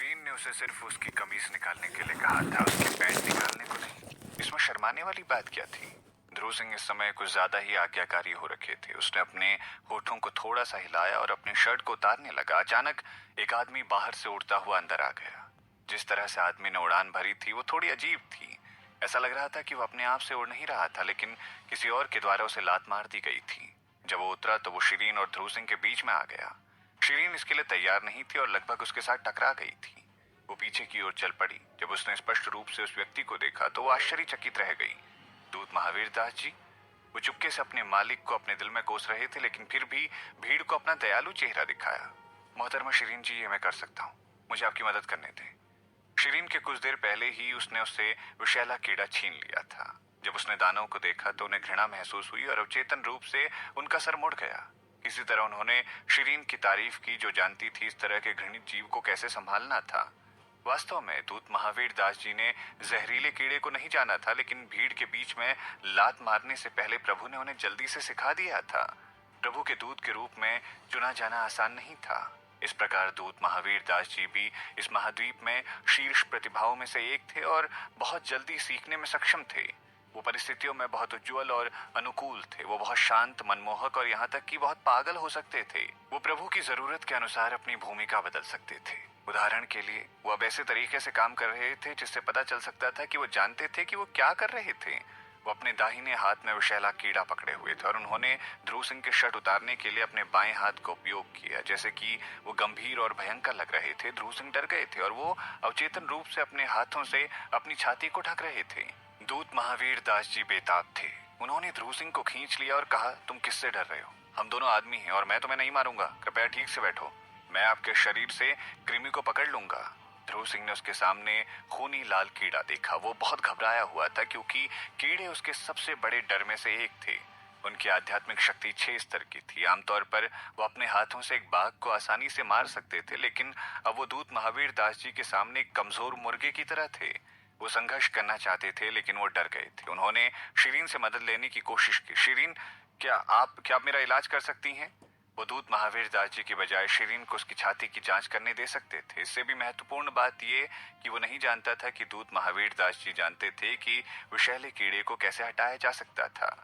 शिरीन ने उसे सिर्फ उसकी कमीज निकालने के लिए कहा था, उसके पैंट निकालने को नहीं। इसमें शर्माने वाली बात क्या थी? ध्रुव सिंह इस समय कुछ ज्यादा ही आज्ञाकारी हो रखे थे। उसने अपने होठों को थोड़ा सा हिलाया और अपनी शर्ट को उतारने लगा। अचानक एक आदमी बाहर से उड़ता हुआ अंदर आ गया। जिस तरह से आदमी ने उड़ान भरी थी वो थोड़ी अजीब थी। ऐसा लग रहा था कि वो अपने आप से उड़ नहीं रहा था, लेकिन किसी और के द्वारा उसे लात मार दी गई थी। जब वो उतरा तो वो शिरीन और ध्रुव सिंह के बीच में आ गया। शिरीन इसके लिए तैयार नहीं थी और लगभग उसके साथ टकरा गई थी। वो पीछे की ओर चल पड़ी। जब उसने स्पष्ट रूप से उस व्यक्ति को देखा तो वो आश्चर्यचकित रह गई। दूत महावीर दास जी। वो चुपके से अपने मालिक को अपने दिल में कोस रहे थे, लेकिन फिर भी भीड़ को अपना दयालु चेहरा दिखाया। मोहतरमा शिरीन जी, ये मैं कर सकता हूँ, मुझे आपकी मदद करने दें। शिरीन के कुछ देर पहले ही उसने उससे विषैला कीड़ा छीन लिया था। जब उसने दानव को देखा तो उन्हें घृणा महसूस हुई और अवचेतन रूप से उनका सर मुड़ गया। किसी तरह उन्होंने शिरीन की तारीफ की, जो जानती थी इस तरह के घृणित जीव को कैसे संभालना था। वास्तव में दूत महावीर दास जी ने जहरीले कीड़े को नहीं जाना था, लेकिन भीड़ के बीच में लात मारने से पहले प्रभु ने उन्हें जल्दी से सिखा दिया था। प्रभु के दूत के रूप में चुना जाना आसान नहीं था। इस प्रकार दूत महावीर दास जी भी इस महाद्वीप में शीर्ष प्रतिभाओं में से एक थे और बहुत जल्दी सीखने में सक्षम थे। वो परिस्थितियों में बहुत उज्जवल और अनुकूल थे। वो बहुत शांत, मनमोहक और यहाँ तक कि बहुत पागल हो सकते थे। वो प्रभु की जरूरत के अनुसार अपनी भूमिका बदल सकते थे। उदाहरण के लिए वो अब ऐसे तरीके से काम कर रहे थे जिससे पता चल सकता था कि वो जानते थे कि वो क्या कर रहे थे। वो अपने दाहिने हाथ में विषैला कीड़ा पकड़े हुए थे और उन्होंने ध्रुव सिंह के शर्ट उतारने के लिए अपने बाएं हाथ का उपयोग किया। जैसे कि वो गंभीर और भयंकर लग रहे थे, ध्रुव सिंह डर गए थे और वो अवचेतन रूप से अपने हाथों से अपनी छाती को ढक रहे थे। दूत महावीर दास जी बेताब थे। उन्होंने ध्रुव सिंह को खींच लिया और कहा, तुम किससे डर रहे हो? हम दोनों आदमी हैं और मैं तुम्हें नहीं मारूंगा। कृपया ठीक से बैठो, मैं आपके शरीर से कृमि को पकड़ लूंगा। ध्रुव सिंह ने उसके सामने खूनी लाल कीड़ा देखा। वो बहुत घबराया हुआ था क्योंकि कीड़े उसके सबसे बड़े डर में से एक थे। उनकी आध्यात्मिक शक्ति 6 स्तर की थी। आमतौर पर वो अपने हाथों से एक बाघ को आसानी से मार सकते थे, लेकिन अब वो दूत महावीर दास जी के सामने एक कमजोर मुर्गे की तरह थे। वो संघर्ष करना चाहते थे, लेकिन वो डर गए थे। उन्होंने शिरीन से मदद लेने की कोशिश की। शिरीन, क्या आप मेरा इलाज कर सकती हैं? वो दूत महावीर दास जी की बजाय शिरीन को उसकी छाती की जांच करने दे सकते थे। इससे भी महत्वपूर्ण बात ये कि वो नहीं जानता था कि दूत महावीर दास जी जानते थे कि विषैले कीड़े को कैसे हटाया जा सकता था।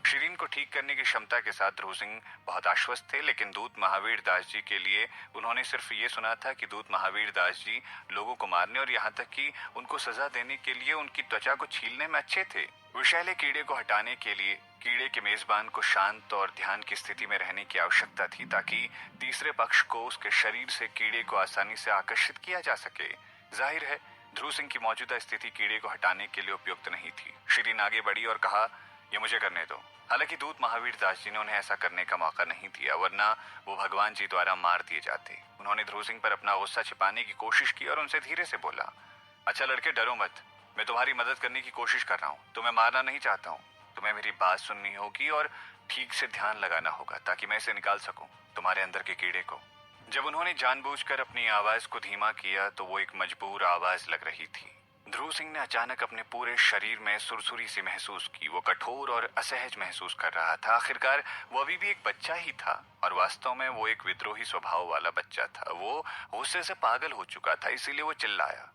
शिरीन को ठीक करने की क्षमता के साथ ध्रुव सिंह बहुत आश्वस्त थे, लेकिन दूत महावीर दास जी के लिए उन्होंने सिर्फ ये सुना था कि दूत महावीर दास जी लोगों को मारने और यहाँ तक कि उनको सजा देने के लिए उनकी त्वचा को छीलने में अच्छे थे। विषैले कीड़े को हटाने के लिए कीड़े के मेजबान को शांत और ध्यान की स्थिति में रहने की आवश्यकता थी, ताकि तीसरे पक्ष को उसके शरीर से कीड़े को आसानी से आकर्षित किया जा सके। जाहिर है ध्रुव सिंह की मौजूदा स्थिति कीड़े को हटाने के लिए उपयुक्त नहीं थी। शिरीन आगे बढ़ी और कहा, ये मुझे करने दो। हालांकि दूत महावीर दास जी ने उन्हें ऐसा करने का मौका नहीं दिया, वरना वो भगवान जी द्वारा मार दिए जाते। उन्होंने ध्रुव सिंह पर अपना गुस्सा छिपाने की कोशिश की और उनसे धीरे से बोला, अच्छा लड़के, डरो मत, मैं तुम्हारी मदद करने की कोशिश कर रहा हूँ। तुम्हें मारना नहीं चाहता हूँ। तुम्हें मेरी बात सुननी होगी और ठीक से ध्यान लगाना होगा ताकि मैं इसे निकाल सकूं, तुम्हारे अंदर के कीड़े को। जब उन्होंने जानबूझकर अपनी आवाज को धीमा किया तो वो एक मजबूर आवाज लग रही थी। ध्रुव सिंह ने अचानक अपने पूरे शरीर में सुरसुरी सी महसूस की। वो कठोर और असहज महसूस कर रहा था। आखिरकार वो अभी भी एक बच्चा ही था और वास्तव में वो एक विद्रोही स्वभाव वाला बच्चा था। वो गुस्से से पागल हो चुका था, इसीलिए वो चिल्लाया,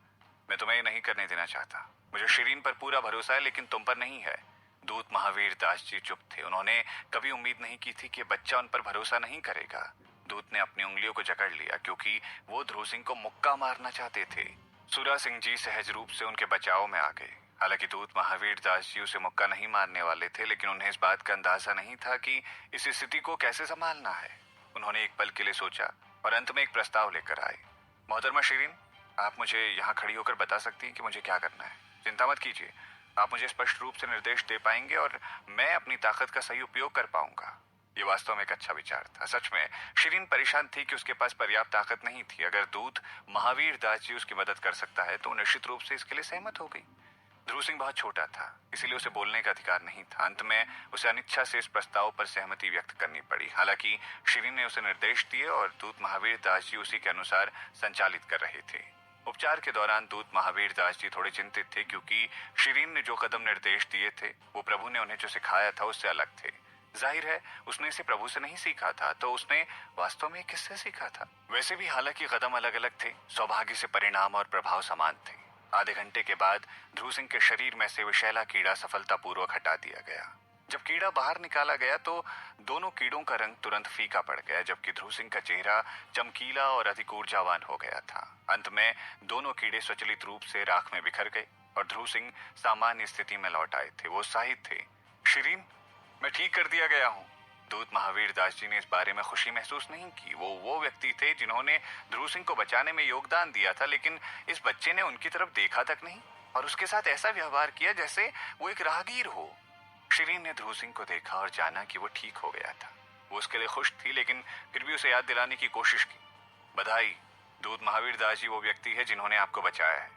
मैं तुम्हें ये नहीं करने देना चाहता। मुझे शिरीन पर पूरा भरोसा है, लेकिन तुम पर नहीं है। दूत महावीर दास जी चुप थे। उन्होंने कभी उम्मीद नहीं की थी कि बच्चा उन पर भरोसा नहीं करेगा। दूत ने अपनी उंगलियों को जकड़ लिया क्योंकि वो ध्रुव सिंह को मुक्का मारना चाहते थे। सुरा सिंह जी सहज रूप से उनके बचाव में आ गए। हालांकि दूत महावीर दास जी उसे मुक्का नहीं मारने वाले थे, लेकिन उन्हें इस बात का अंदाजा नहीं था कि इस स्थिति को कैसे संभालना है। उन्होंने एक पल के लिए सोचा और अंत में एक प्रस्ताव लेकर आए, मोहतरमा शिरीन, आप मुझे यहाँ खड़ी होकर बता सकती हैं कि मुझे क्या करना है। चिंता मत कीजिए, आप मुझे स्पष्ट रूप से निर्देश दे पाएंगे और मैं अपनी ताकत का सही उपयोग कर पाऊंगा। ये वास्तव में एक अच्छा विचार था। सच में शिरीन परेशान थी कि उसके पास पर्याप्त ताकत नहीं थी। अगर दूत महावीर दास जी उसकी मदद कर सकता है तो निश्चित रूप से इसके लिए सहमत हो गई। ध्रुव सिंह बहुत छोटा था, इसीलिए उसे बोलने का अधिकार नहीं था। अंत में उसे अनिच्छा से इस प्रस्ताव पर सहमति व्यक्त करनी पड़ी। हालांकि शिरीन ने उसे निर्देश दिए और दूत महावीर दास जी उसी के अनुसार संचालित कर रहे थे। उपचार के दौरान दूत महावीर दास जी थोड़े चिंतित थे क्योंकि शिरीन ने जो कदम निर्देश दिए थे वो प्रभु ने उन्हें जो सिखाया था उससे अलग थे। जाहिर है उसने इसे प्रभु से नहीं सीखा था, तो उसने वास्तव में किससे सीखा था? वैसे भी हालांकि कदम अलग अलग थे, सौभाग्य से परिणाम और प्रभाव समान थे। आधे घंटे के बाद ध्रुव सिंह के शरीर में से विषैला कीड़ा सफलतापूर्वक हटा दिया गया। जब कीड़ा बाहर निकाला गया तो दोनों कीड़ों का रंग तुरंत फीका पड़ गया, जबकि ध्रुव सिंह का चेहरा चमकीला और अधिक ऊर्जावान हो गया था। अंत में दोनों कीड़े स्वचालित रूप से राख में बिखर गए और ध्रुव सिंह सामान्य स्थिति में लौट आए थे। वो उत्साहित थे। शिरीन, मैं ठीक कर दिया गया हूँ। दूत महावीर दास जी ने इस बारे में खुशी महसूस नहीं की। वो व्यक्ति थे जिन्होंने ध्रुव सिंह को बचाने में योगदान दिया था, लेकिन इस बच्चे ने उनकी तरफ देखा तक नहीं और उसके साथ ऐसा व्यवहार किया जैसे वो एक राहगीर हो। शिरीन ने ध्रुव सिंह को देखा और जाना कि वो ठीक हो गया था। वो उसके लिए खुश थी, लेकिन फिर भी उसे याद दिलाने की कोशिश की। बधाई, दूत महावीर दास जी वो व्यक्ति है जिन्होंने आपको बचाया है।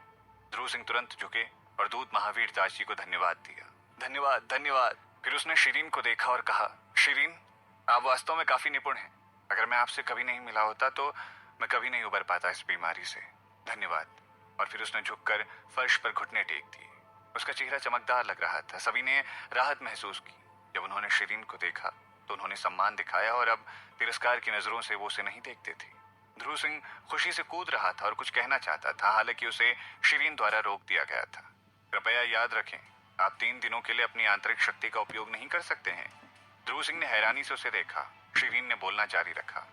ध्रुव सिंह तुरंत झुके और दूत महावीर दास जी को धन्यवाद दिया। धन्यवाद, धन्यवाद। फिर उसने शिरीन को देखा और कहा, शिरीन, आप वास्तव में काफी निपुण हैं। अगर मैं आपसे कभी नहीं मिला होता तो मैं कभी नहीं उबर पाता इस बीमारी से। धन्यवाद। और फिर उसने झुककर फर्श पर घुटने टेक दिए। उसका चेहरा चमकदार लग रहा था। सभी ने राहत महसूस की। जब उन्होंने शिरीन को देखा तो उन्होंने सम्मान दिखाया और अब तिरस्कार की नजरों से वो उसे नहीं देखते थे। ध्रुव सिंह खुशी से कूद रहा था और कुछ कहना चाहता था, हालांकि उसे शिरीन द्वारा रोक दिया गया था। कृपया याद रखें, आप 3 दिनों के लिए अपनी आंतरिक शक्ति का उपयोग नहीं कर सकते हैं। ध्रुव सिंह ने हैरानी से उसे देखा। शिरीन ने बोलना जारी रखा,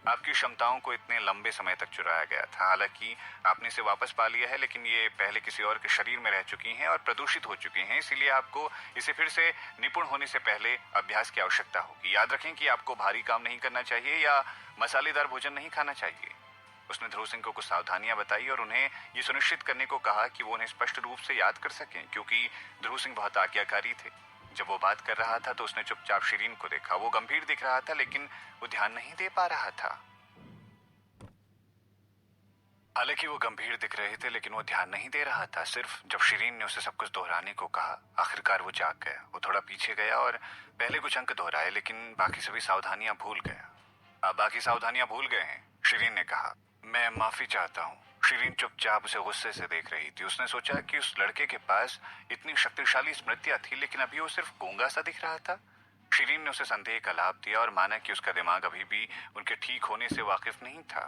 आपकी क्षमताओं को इतने लंबे समय तक चुराया गया था। हालांकि आपने इसे वापस पा लिया है, लेकिन ये पहले किसी और के शरीर में रह चुकी हैं और प्रदूषित हो चुकी हैं। इसीलिए आपको इसे फिर से निपुण होने से पहले अभ्यास की आवश्यकता होगी। याद रखें कि आपको भारी काम नहीं करना चाहिए या मसालेदार भोजन नहीं खाना चाहिए। उसने ध्रुव सिंह को कुछ सावधानियां बताई और उन्हें ये सुनिश्चित करने को कहा कि वो उन्हें स्पष्ट रूप से याद कर सकें, क्योंकि ध्रुव सिंह बहुत आज्ञाकारी थे। जब वो बात कर रहा था तो उसने चुपचाप शिरीन को देखा। वो गंभीर दिख रहा था, लेकिन वो ध्यान नहीं दे पा रहा था। हालांकि वो गंभीर दिख रहे थे, लेकिन वो ध्यान नहीं दे रहा था। सिर्फ जब शिरीन ने उसे सब कुछ दोहराने को कहा, आखिरकार वो जाग गया। वो थोड़ा पीछे गया और पहले कुछ अंक दोहराए, लेकिन बाकी सभी सावधानियां भूल गया। आप बाकी सावधानियां भूल गए हैं, शिरीन ने कहा। मैं माफी चाहता हूँ। शिरीन चुपचाप उसे गुस्से से देख रही थी। उसने सोचा कि उस लड़के के पास इतनी शक्तिशाली स्मृतियां थी, लेकिन अभी वो सिर्फ गूंगा सा दिख रहा था। शिरीन ने उसे संदेह का लाभ दिया और माना कि उसका दिमाग अभी भी उनके ठीक होने से वाकिफ नहीं था।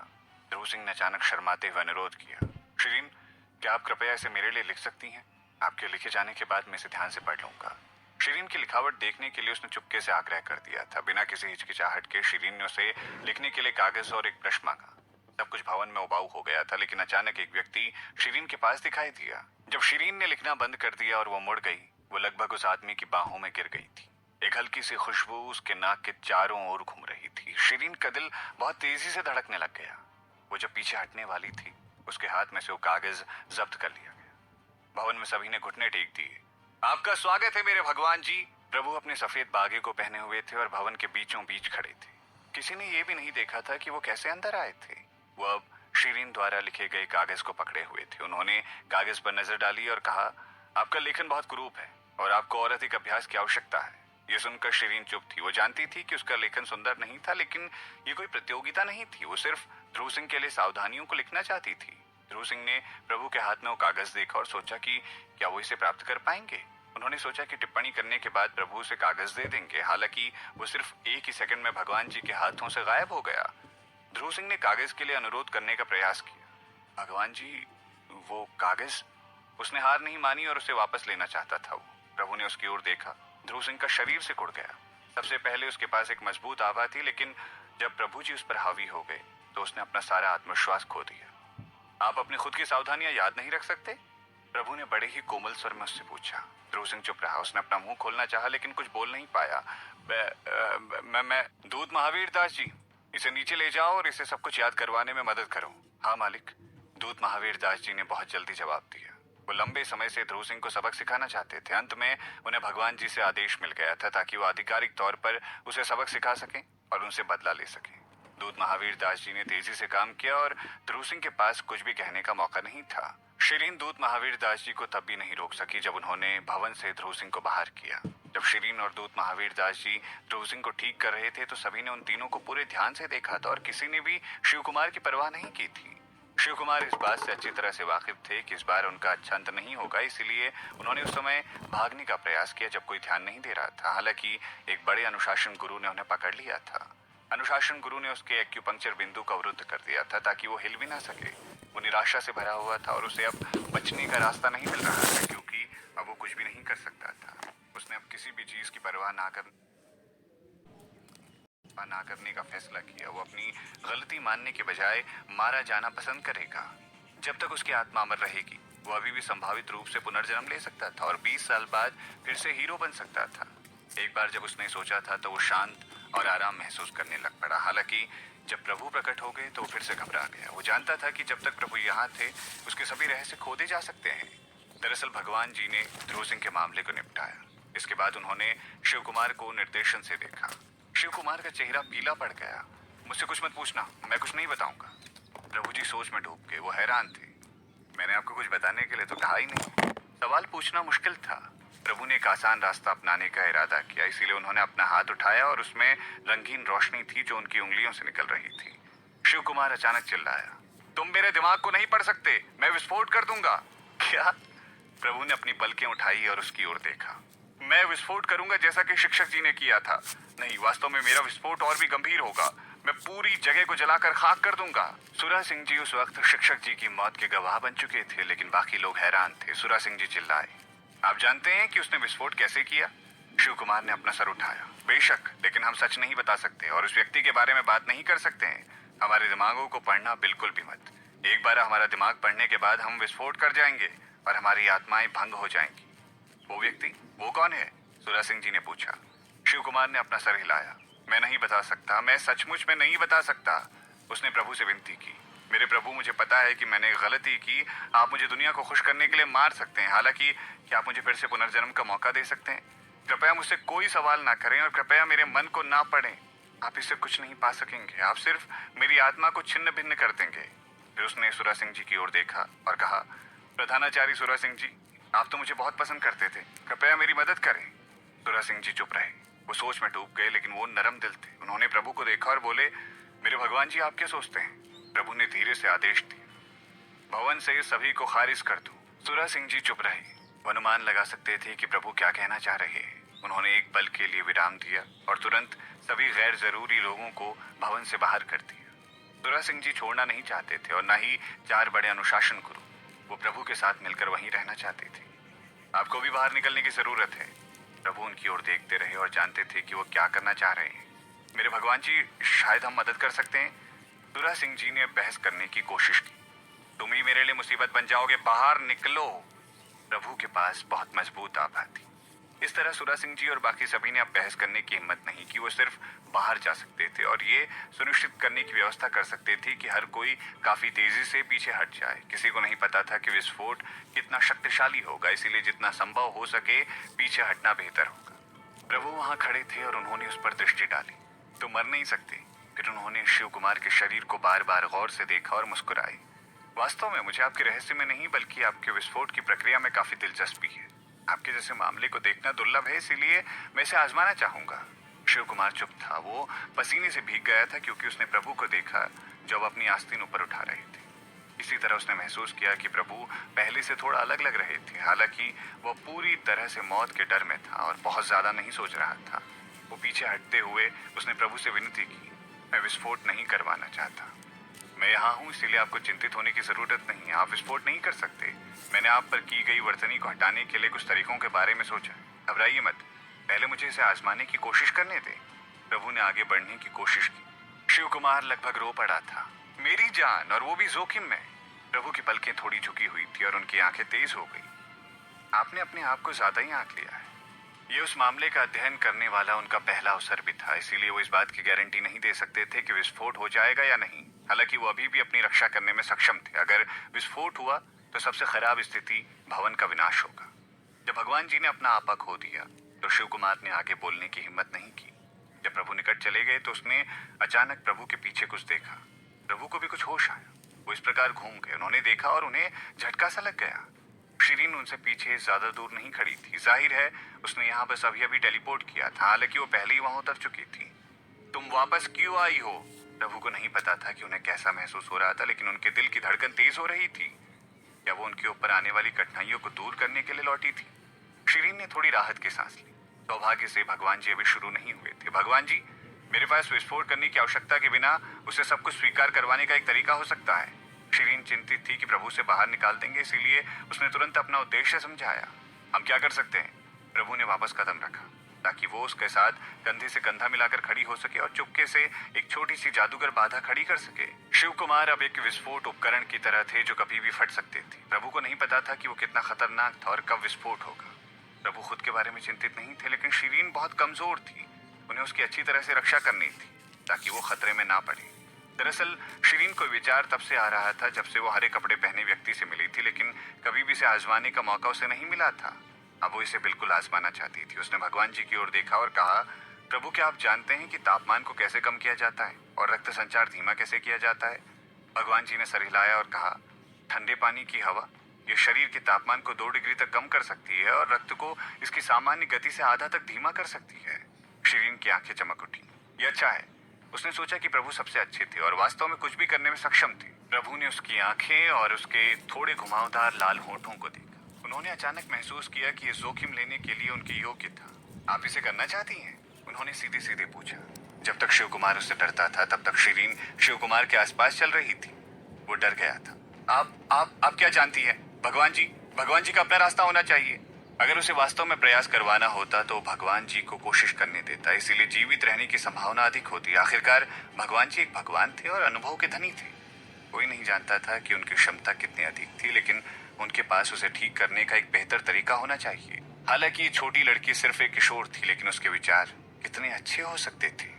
ध्रुव सिंह ने अचानक शर्माते हुए अनुरोध किया, शिरीन, क्या आप कृपया इसे मेरे लिए लिख सकती हैं? आपके लिखे जाने के बाद मैं इसे ध्यान से पढ़ लूंगा। शिरीन की लिखावट देखने के लिए उसने चुपके से आग्रह कर दिया था। बिना किसी हिचकिचाहट के शिरीन ने उसे लिखने के लिए कागज और एक ब्रश मांगा। सब कुछ भवन में उबाऊ हो गया था, लेकिन अचानक एक व्यक्ति शिरीन के पास दिखाई दिया। जब शिरीन ने लिखना बंद कर दिया और वो मुड़ गई, वो लगभग उस आदमी की बाहों में गिर गई थी। एक हल्की सी खुशबू उसके नाक के चारों ओर घूम रही थी। शिरीन का दिल बहुत तेजी से धड़कने लग गया। वो जब पीछे हटने वाली थी, उसके हाथ में से वो कागज जब्त कर लिया गया। भवन में सभी ने घुटने टेक दिए। आपका स्वागत है मेरे भगवान जी। प्रभु अपने सफेद बागे को पहने हुए थे और भवन के बीचों बीच खड़े थे। किसी ने यह भी नहीं देखा था कि वो कैसे अंदर आए थे। वो अब शिरीन द्वारा लिखे गए कागज को पकड़े हुए थे। उन्होंने कागज पर नजर डाली और कहा, आपका लेखन बहुत कुरूप है और आपको और अधिक अभ्यास की आवश्यकता है। ये सुनकर शिरीन चुप थी। वो जानती थी कि उसका लेखन सुंदर नहीं था, लेकिन ये कोई प्रतियोगिता नहीं थी। वो सिर्फ ध्रुव सिंह के लिए सावधानियों को लिखना चाहती थी। ध्रुव सिंह ने प्रभु के हाथ में वो कागज देखा और सोचा कि क्या वो इसे प्राप्त कर पाएंगे। उन्होंने सोचा कि टिप्पणी करने के बाद प्रभु उसे कागज दे देंगे। हालांकि वो सिर्फ एक ही सेकंड में भगवान जी के हाथों से गायब हो गया। ध्रुव सिंह ने कागज के लिए अनुरोध करने का प्रयास किया। भगवान जी, वो कागज। उसने हार नहीं मानी और उसे वापस लेना चाहता था। वो प्रभु ने उसकी ओर देखा। ध्रुव सिंह का शरीर सिकुड़ गया। सबसे पहले उसके पास एक मजबूत आभा थी, लेकिन जब प्रभु जी उस पर हावी हो गए तो उसने अपना सारा आत्मविश्वास खो दिया। आप अपनी खुद की सावधानियां याद नहीं रख सकते? प्रभु ने बड़े ही कोमल स्वर में उससे पूछा। ध्रुव सिंह चुप रहा। उसने अपना मुंह खोलना चाहा, लेकिन कुछ बोल नहीं पाया। मैं दूत महावीर दास जी, इसे नीचे ले जाओ और इसे सब कुछ याद करवाने में मदद करो। हाँ मालिक। दूत महावीर दास जी ने बहुत जल्दी जवाब दिया। वो लंबे समय से ध्रुव सिंह को सबक सिखाना चाहते थे। अंत में उन्हें भगवान जी से आदेश मिल गया था, ताकि वो आधिकारिक तौर पर उसे सबक सिखा सकें और उनसे बदला ले सकें। दूत महावीर दास जी ने तेजी से काम किया और ध्रुव सिंह के पास कुछ भी कहने का मौका नहीं था। शिरीन दूत महावीर दास जी को तब भी नहीं रोक सकी जब उन्होंने भवन से ध्रुव सिंह को बाहर किया। जब शिरीन और दूत महावीर दास जी ध्रुव सिंह को ठीक कर रहे थे तो सभी ने उन तीनों को पूरे ध्यान से देखा था और किसी ने भी शिव कुमार की परवाह नहीं की थी। शिव कुमार इस बात से अच्छी तरह से वाकिफ थे कि इस बार उनका अच्छा अंत नहीं होगा, इसीलिए उन्होंने उस समय भागने का प्रयास किया जब कोई ध्यान नहीं दे रहा था। हालांकि एक बड़े अनुशासन गुरु ने उन्हें पकड़ लिया था। अनुशासन गुरु ने उसके एक्यूपंक्चर बिंदु का अवरुद्ध कर दिया था ताकि वो हिल भी ना सके। वो निराशा से भरा हुआ था और उसे अब बचने का रास्ता नहीं मिल रहा था, क्योंकि अब वो कुछ भी नहीं कर सकता था। उसने अब किसी भी चीज की परवाह ना करने का फैसला किया। वो अपनी गलती मानने के बजाय मारा जाना पसंद करेगा। जब तक उसकी आत्मा अमर रहेगी, वो अभी भी संभावित रूप से पुनर्जन्म ले सकता था और 20 साल बाद फिर से हीरो बन सकता था। एक बार जब उसने सोचा था तो वो शांत और आराम महसूस करने लग पड़ा। हालांकि जब प्रभु प्रकट हो गए तो वो फिर से घबरा गया। वो जानता था कि जब तक प्रभु यहाँ थे, उसके सभी रहस्य खोदे जा सकते हैं। दरअसल भगवान जी ने ध्रुव सिंह के मामले को निपटाया। इसके बाद उन्होंने शिव कुमार को निर्देशन से देखा। शिव कुमार का चेहरा पीला पड़ गया। मुझसे कुछ मत पूछना, मैं कुछ नहीं बताऊंगा। प्रभु जी सोच में डूब गए। वो हैरान थे। मैंने आपको कुछ बताने के लिए तो कहा ही नहीं। सवाल पूछना मुश्किल था। प्रभु ने एक आसान रास्ता अपनाने का इरादा किया, इसीलिए उन्होंने अपना हाथ उठाया और उसमें रंगीन रोशनी थी जो उनकी उंगलियों से निकल रही थी। शिव कुमार अचानक चिल्लाया, तुम मेरे दिमाग को नहीं पढ़ सकते, मैं विस्फोट कर दूंगा। क्या? प्रभु ने अपनी पलकें उठाई और उसकी ओर देखा। मैं विस्फोट करूंगा जैसा कि शिक्षक जी ने किया था? नहीं, वास्तव में मेरा विस्फोट और भी गंभीर होगा। मैं पूरी जगह को जलाकर खाक कर दूंगा। सुरा सिंह जी उस वक्त शिक्षक जी की मौत के गवाह बन चुके थे, लेकिन बाकी लोग हैरान थे। सुरा सिंह जी चिल्लाए, आप जानते हैं कि उसने विस्फोट कैसे किया? शिव कुमार ने अपना सर उठाया। बेशक, लेकिन हम सच नहीं बता सकते और उस व्यक्ति के बारे में बात नहीं कर सकते हैं। हमारे दिमागों को पढ़ना बिल्कुल भी मत। एक बार हमारा दिमाग पढ़ने के बाद हम विस्फोट कर जाएंगे और हमारी आत्माएं भंग हो जाएंगी। वो व्यक्ति, वो कौन है? सुरा सिंह जी ने पूछा। शिव कुमार ने अपना सर हिलाया। मैं नहीं बता सकता, मैं सचमुच में नहीं बता सकता। उसने प्रभु से विनती की, मेरे प्रभु, मुझे पता है कि मैंने गलती की। आप मुझे दुनिया को खुश करने के लिए मार सकते हैं, हालांकि क्या आप मुझे फिर से पुनर्जन्म का मौका दे सकते हैं? कृपया मुझसे कोई सवाल ना करें और कृपया मेरे मन को ना पढ़ें। आप इससे कुछ नहीं पा सकेंगे, आप सिर्फ मेरी आत्मा को छिन्न भिन्न कर देंगे। फिर उसने सुरा सिंह जी की ओर देखा और कहा, प्रधानाचार्य सुरा सिंह जी, आप तो मुझे बहुत पसंद करते थे, कृपया मेरी मदद करें। सुरा सिंह जी चुप रहे। वो सोच में डूब गए, लेकिन वो नरम दिल थे। उन्होंने प्रभु को देखा और बोले, मेरे भगवान जी, आप क्या सोचते हैं? प्रभु ने धीरे से आदेश दिया, भवन से सभी को खारिज कर दो। सुरा सिंह जी चुप रहे। वो अनुमान लगा सकते थे कि प्रभु क्या कहना चाह रहे हैं। उन्होंने एक पल के लिए विराम दिया और तुरंत सभी गैर जरूरी लोगों को भवन से बाहर कर दिया। सुरा सिंह जी छोड़ना नहीं चाहते थे और न ही 4 बड़े अनुशासन गुरु। वो प्रभु के साथ मिलकर वहीं रहना चाहते थे। आपको भी बाहर निकलने की जरूरत है। प्रभु उनकी ओर देखते रहे और जानते थे कि वो क्या करना चाह रहे हैं। मेरे भगवान जी, शायद हम मदद कर सकते हैं। सुरा सिंह जी ने बहस करने की कोशिश की। तुम ही मेरे लिए मुसीबत बन जाओगे, बाहर निकलो। प्रभु के पास बहुत मजबूत आभा थी। इस तरह सुरा सिंह जी और बाकी सभी ने अब बहस करने की हिम्मत नहीं की। वो सिर्फ बाहर जा सकते थे और ये सुनिश्चित करने की व्यवस्था कर सकते थे कि हर कोई काफी तेजी से पीछे हट जाए। किसी को नहीं पता था कि विस्फोट कितना शक्तिशाली होगा, इसीलिए जितना संभव हो सके पीछे हटना बेहतर होगा। प्रभु वहां खड़े थे और उन्होंने उस पर दृष्टि डाली। तो मर नहीं सकते। फिर उन्होंने शिव कुमार के शरीर को बार बार गौर से देखा और मुस्कुराए। वास्तव में मुझे आपके रहस्य में नहीं, बल्कि आपके विस्फोट की प्रक्रिया में काफी दिलचस्पी है। आपके जैसे मामले को देखना दुर्लभ है, इसीलिए मैं इसे आजमाना चाहूंगा। शिव कुमार चुप था। वो पसीने से भीग गया था क्योंकि उसने प्रभु को देखा जब अपनी आस्तीन ऊपर उठा रहे थे। इसी तरह उसने महसूस किया कि प्रभु पहले से थोड़ा अलग लग रहे थे। हालांकि वह पूरी तरह से मौत के डर में था और बहुत ज्यादा नहीं सोच रहा था। वो पीछे हटते हुए उसने प्रभु से विनती की, मैं विस्फोट नहीं करवाना चाहता। मैं यहाँ हूँ, इसीलिए आपको चिंतित होने की जरूरत नहीं है। आप विस्फोट नहीं कर सकते। मैंने आप पर की गई वर्तनी को हटाने के लिए कुछ तरीकों के बारे में सोचा। घबराइए मत, पहले मुझे इसे आजमाने की कोशिश करने दें। प्रभु ने आगे बढ़ने की कोशिश की। शिव कुमार लगभग रो पड़ा था। मेरी जान, और वो भी जोखिम में। प्रभु की पलकें थोड़ी झुकी हुई थी और उनकी आंखें तेज हो गई। आपने अपने आप को ज्यादा ही आंक लिया है। ये उस मामले का अध्ययन करने वाला उनका पहला अवसर भी था, इसीलिए वो इस बात की गारंटी नहीं दे सकते थे कि विस्फोट हो जाएगा या नहीं। हालांकि वो अभी भी अपनी रक्षा करने में सक्षम थे। अगर विस्फोट हुआ तो सबसे खराब स्थिति भवन का विनाश होगा। जब भगवान जी ने अपना आपा खो दिया तो शिव कुमार ने आगे बोलने की हिम्मत नहीं की। जब प्रभु निकट चले गए तो उसने अचानक प्रभु के पीछे कुछ देखा। प्रभु को भी कुछ होश आया। वो इस प्रकार घूम गए। उन्होंने देखा और उन्हें झटका सा लग गया। शिरीन उनसे पीछे ज्यादा दूर नहीं खड़ी थी। जाहिर है उसने यहाँ बस अभी अभी टेलीपोर्ट किया था, हालांकि वो पहले ही वहां उतर चुकी थी। तुम वापस क्यों आई हो? प्रभु को नहीं पता था कि उन्हें कैसा महसूस हो रहा था, लेकिन उनके दिल की धड़कन तेज हो रही थी। क्या वो उनके ऊपर आने वाली कठिनाइयों को दूर करने के लिए लौटी थी? शिरीन ने थोड़ी राहत की सांस ली। सौभाग्य से भगवान जी अभी शुरू नहीं हुए थे। भगवान जी, मेरे पास विस्फोट करने की आवश्यकता के बिना उसे सब कुछ स्वीकार करवाने का एक तरीका हो सकता है। शिरीन चिंतित थी कि प्रभु से बाहर निकाल देंगे, इसीलिए उसने तुरंत अपना उद्देश्य समझाया। हम क्या कर सकते हैं? प्रभु ने वापस कदम रखा ताकि वो उसके साथ कंधे से कंधा मिलाकर खड़ी हो सके और चुपके से एक छोटी सी जादूगर बाधा खड़ी कर सके। शिव कुमार अब एक विस्फोट उपकरण की तरह थे जो कभी भी फट सकते थे। प्रभु को नहीं पता था कि वो कितना खतरनाक था और कब विस्फोट होगा। प्रभु खुद के बारे में चिंतित नहीं थे, लेकिन शिरीन बहुत कमजोर थी। उन्हें उसकी अच्छी तरह से रक्षा करनी थी ताकि वो खतरे में ना पड़े। दरअसल शिरीन को विचार तब से आ रहा था जब से वो हरे कपड़े पहने व्यक्ति से मिली थी, लेकिन कभी भी इसे आजमाने का मौका उसे नहीं मिला था। अब वो इसे बिल्कुल आजमाना चाहती थी। उसने भगवान जी की ओर देखा और कहा, प्रभु, क्या आप जानते हैं कि तापमान को कैसे कम किया जाता है और रक्त संचार धीमा कैसे किया जाता है? भगवान जी ने सर हिलाया और कहा, ठंडे पानी की हवा ये शरीर के तापमान को 2 डिग्री तक कम कर सकती है और रक्त को इसकी सामान्य गति से आधा तक धीमा कर सकती है। शिरीन की आंखें चमक उठी। ये अच्छा है। उसने सोचा कि प्रभु सबसे अच्छे थे और वास्तव में कुछ भी करने में सक्षम थे। प्रभु ने उसकी आंखें और उसके थोड़े घुमावदार लाल होठों को देखा। उन्होंने अचानक महसूस किया कि ये जोखिम लेने के लिए उनके योग्य था। आप इसे करना चाहती हैं? उन्होंने सीधे सीधे पूछा। जब तक शिव कुमार उससे डरता था तब तक शिरीन शिव कुमार के आसपास चल रही थी। वो डर गया था। आप क्या जानती हैं? भगवान जी का अपना रास्ता होना चाहिए। अगर उसे वास्तव में प्रयास करवाना होता तो भगवान जी को कोशिश करने देता, इसीलिए जीवित रहने की संभावना अधिक होती। आखिरकार भगवान जी एक भगवान थे और अनुभव के धनी थे। कोई नहीं जानता था कि उनकी क्षमता कितनी अधिक थी, लेकिन उनके पास उसे ठीक करने का एक बेहतर तरीका होना चाहिए। हालांकि ये छोटी लड़की सिर्फ एक किशोर थी, लेकिन उसके विचार कितने अच्छे हो सकते थे।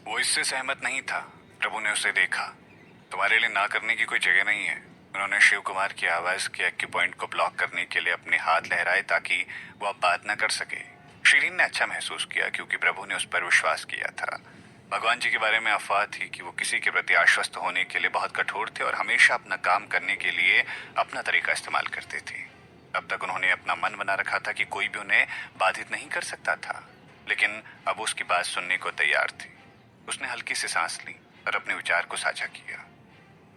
वो इससे सहमत नहीं था। प्रभु ने उसे देखा। तुम्हारे लिए ना करने की कोई जगह नहीं है। उन्होंने शिव कुमार की आवाज के एक्यू पॉइंट को ब्लॉक करने के लिए अपने हाथ लहराए ताकि वो अब बात न कर सके। शिरीन ने अच्छा महसूस किया क्योंकि प्रभु ने उस पर विश्वास किया था। भगवान जी के बारे में अफवाह थी कि वो किसी के प्रति आश्वस्त होने के लिए बहुत कठोर थे और हमेशा अपना काम करने के लिए अपना तरीका इस्तेमाल करते थे। अब तक उन्होंने अपना मन बना रखा था कि कोई भी उन्हें बाधित नहीं कर सकता था, लेकिन अब उसकी बात सुनने को तैयार थी। उसने हल्की सी सांस ली और अपने विचार को साझा किया।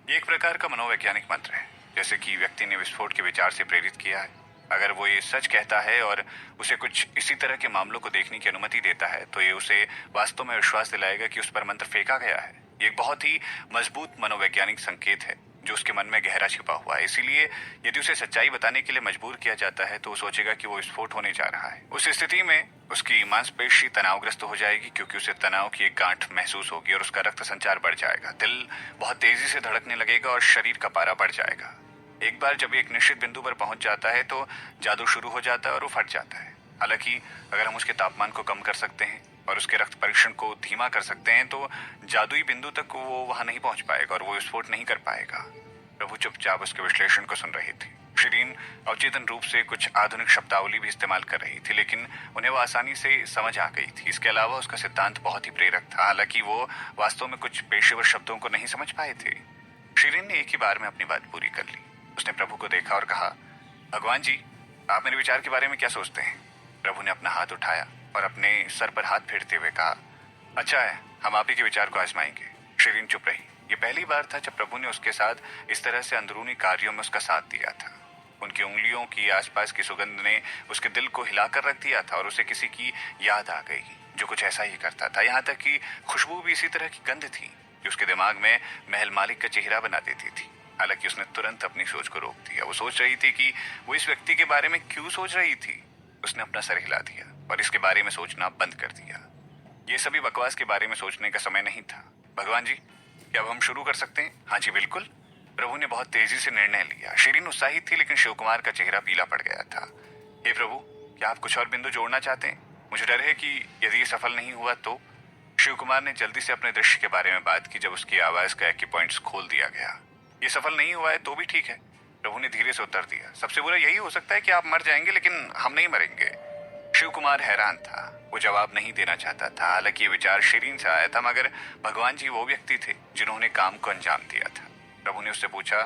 ये एक प्रकार का मनोवैज्ञानिक मंत्र है, जैसे कि व्यक्ति ने विस्फोट के विचार से प्रेरित किया है। अगर वो ये सच कहता है और उसे कुछ इसी तरह के मामलों को देखने की अनुमति देता है तो ये उसे वास्तव में विश्वास दिलाएगा कि उस पर मंत्र फेंका गया है। ये एक बहुत ही मजबूत मनोवैज्ञानिक संकेत है जो उसके मन में गहरा छिपा हुआ है। इसीलिए यदि उसे सच्चाई बताने के लिए मजबूर किया जाता है तो वो सोचेगा कि वो विस्फोट होने जा रहा है। उस स्थिति में उसकी मांसपेशी तनावग्रस्त हो जाएगी क्योंकि उसे तनाव की एक गांठ महसूस होगी और उसका रक्त संचार बढ़ जाएगा। दिल बहुत तेजी से धड़कने लगेगा और शरीर का पारा बढ़ जाएगा। एक बार जब एक निश्चित बिंदु पर पहुंच जाता है तो जादू शुरू हो जाता है और वो फट जाता है। हालांकि अगर हम उसके तापमान को कम कर सकते हैं और उसके रक्त परीक्षण को धीमा कर सकते हैं तो जादुई बिंदु तक वो वहां नहीं पहुंच पाएगा और वो विस्फोट नहीं कर पाएगा। प्रभु चुपचाप उसके विश्लेषण को सुन रही थी। शिरीन अवचेतन रूप से कुछ आधुनिक शब्दावली भी इस्तेमाल कर रही थी, लेकिन उन्हें वो आसानी से समझ आ गई थी। इसके अलावा उसका सिद्धांत बहुत ही प्रेरक था, हालांकि वो वास्तव में कुछ पेशेवर शब्दों को नहीं समझ पाए थे। शिरीन ने एक ही बार में अपनी बात पूरी कर ली। उसने प्रभु को देखा और कहा, भगवान जी, आप मेरे विचार के बारे में क्या सोचते हैं? प्रभु ने अपना हाथ उठाया और अपने सर पर हाथ फेरते हुए कहा, अच्छा है, हम आप ही के विचार को आजमाएंगे। शिरीन चुप रही। ये पहली बार था जब प्रभु ने उसके साथ इस तरह से अंदरूनी कार्यों में उसका साथ दिया था। उनकी उंगलियों की आसपास की सुगंध ने उसके दिल को हिलाकर रख दिया था और उसे किसी की याद आ गई जो कुछ ऐसा ही करता था। यहाँ तक कि खुशबू भी इसी तरह की गंध थी जो उसके दिमाग में महल मालिक का चेहरा बना देती थी। हालांकि उसने तुरंत अपनी सोच को रोक दिया। वो सोच रही थी कि वो इस व्यक्ति के बारे में क्यों सोच रही थी। उसने अपना सर हिला दिया और इसके बारे में सोचना बंद कर दिया। ये सभी बकवास के बारे में सोचने का समय नहीं था। भगवान जी, क्या अब हम शुरू कर सकते हैं? हाँ जी, बिल्कुल। प्रभु ने बहुत तेजी से निर्णय लिया। शिरीन उत्साहित थी, लेकिन शिव कुमार का चेहरा पीला पड़ गया था। हे प्रभु, क्या आप कुछ और बिंदु जोड़ना चाहते हैं? मुझे डर है कि यदि ये सफल नहीं हुआ तो। शिव कुमार ने जल्दी से अपने दृश्य के बारे में बात की जब उसकी आवाज का एक्यू पॉइंट्स खोल दिया गया। ये सफल नहीं हुआ है तो भी ठीक है, प्रभु ने धीरे से उत्तर दिया। सबसे बुरा यही हो सकता है कि आप मर जाएंगे, लेकिन हम नहीं मरेंगे। शिव कुमार हैरान था। वो जवाब नहीं देना चाहता था। हालांकि ये विचार शिरीन से आया था, मगर भगवान जी वो व्यक्ति थे जिन्होंने काम को अंजाम दिया था। प्रभु ने उससे पूछा,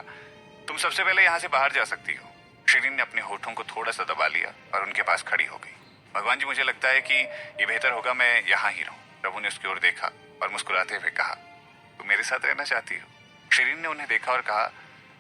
तुम सबसे पहले यहाँ से बाहर जा सकती हो। शिरीन ने अपने होठों को थोड़ा सा दबा लिया और उनके पास खड़ी हो गई। भगवान जी, मुझे लगता है कि ये बेहतर होगा मैं यहाँ ही रहूं। प्रभु ने उसकी ओर देखा और मुस्कुराते हुए कहा, तुम मेरे साथ रहना चाहती हो? शिरीन ने उन्हें देखा और कहा,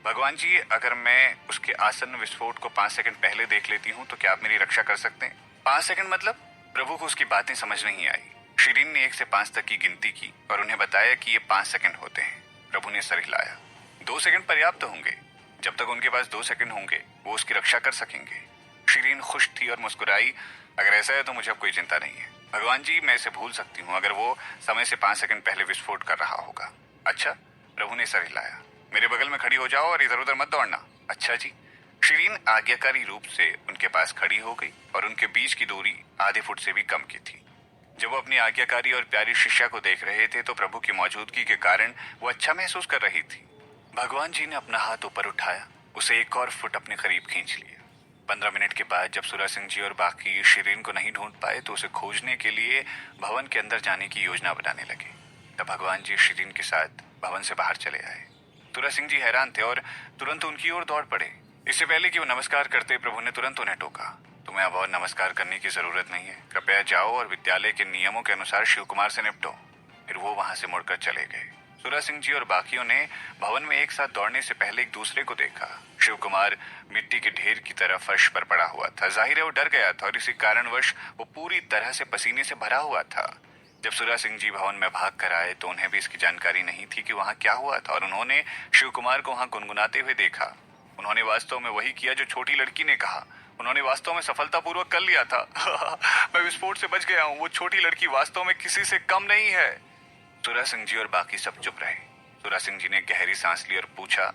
भगवान जी, अगर मैं उसके आसन्न विस्फोट को 5 सेकंड पहले देख लेती हूँ तो क्या आप मेरी रक्षा कर सकते हैं? 5 सेकंड मतलब? प्रभु को उसकी बातें समझ नहीं आई। शिरीन ने 1 से 5 तक की गिनती की और उन्हें बताया कि ये 5 सेकंड होते हैं। प्रभु ने सर हिलाया। 2 सेकंड पर्याप्त होंगे। जब तक उनके पास 2 सेकंड होंगे वो उसकी रक्षा कर सकेंगे। शिरीन खुश थी और मुस्कुराई। अगर ऐसा है तो मुझे अब कोई चिंता नहीं है भगवान जी, मैं इसे भूल सकती हूँ अगर वो समय से 5 सेकंड पहले विस्फोट कर रहा होगा। अच्छा? प्रभु ने सर हिलाया। मेरे बगल में खड़ी हो जाओ और इधर उधर मत दौड़ना। अच्छा जी। शिरीन आज्ञाकारी रूप से उनके पास खड़ी हो गई और उनके बीच की दूरी आधे फुट से भी कम की थी। जब वो अपनी आज्ञाकारी और प्यारी शिष्या को देख रहे थे तो प्रभु की मौजूदगी के कारण वो अच्छा महसूस कर रही थी। भगवान जी ने अपना हाथ ऊपर उठाया, उसे 1 और फुट अपने करीब खींच लिया। 15 मिनट के बाद जब सुरा सिंह जी और बाकी शिरीन को नहीं ढूंढ पाए तो उसे खोजने के लिए भवन के अंदर जाने की योजना बनाने लगे। तब भगवान जी शिरीन के साथ भवन से बाहर चले आए। सुरा सिंह जी हैरान थे और तुरंत उनकी ओर दौड़ पड़े। इससे पहले कि वो नमस्कार करते, प्रभु ने तुरंत उन्हें टोका, तुम्हें अब और नमस्कार करने की जरूरत नहीं है। कृपया जाओ और विद्यालय के नियमों के अनुसार शिव कुमार से निपटो। फिर वो वहां से मुड़कर चले गए। सुरा सिंह जी और बाकियों ने भवन में एक साथ दौड़ने से पहले एक दूसरे को देखा। शिव कुमार मिट्टी के ढेर की तरह फर्श पर पड़ा हुआ था। जाहिर है वो डर गया था और इसी कारणवश वो पूरी तरह से पसीने से भरा हुआ था। जब सुरा सिंह जी भवन में भाग कर आए तो उन्हें भी इसकी जानकारी नहीं थी कि वहां क्या हुआ था और उन्होंने शिव कुमार को वहां गुनगुनाते हुए देखा। उन्होंने वास्तव में वही किया जो छोटी लड़की ने कहा। उन्होंने वास्तव में सफलतापूर्वक कर लिया था। मैं विस्फोट से बच गया हूँ। वो छोटी लड़की वास्तव में किसी से कम नहीं है। सुरा सिंह जी और बाकी सब चुप रहे। सुरा सिंह जी ने गहरी सांस ली और पूछा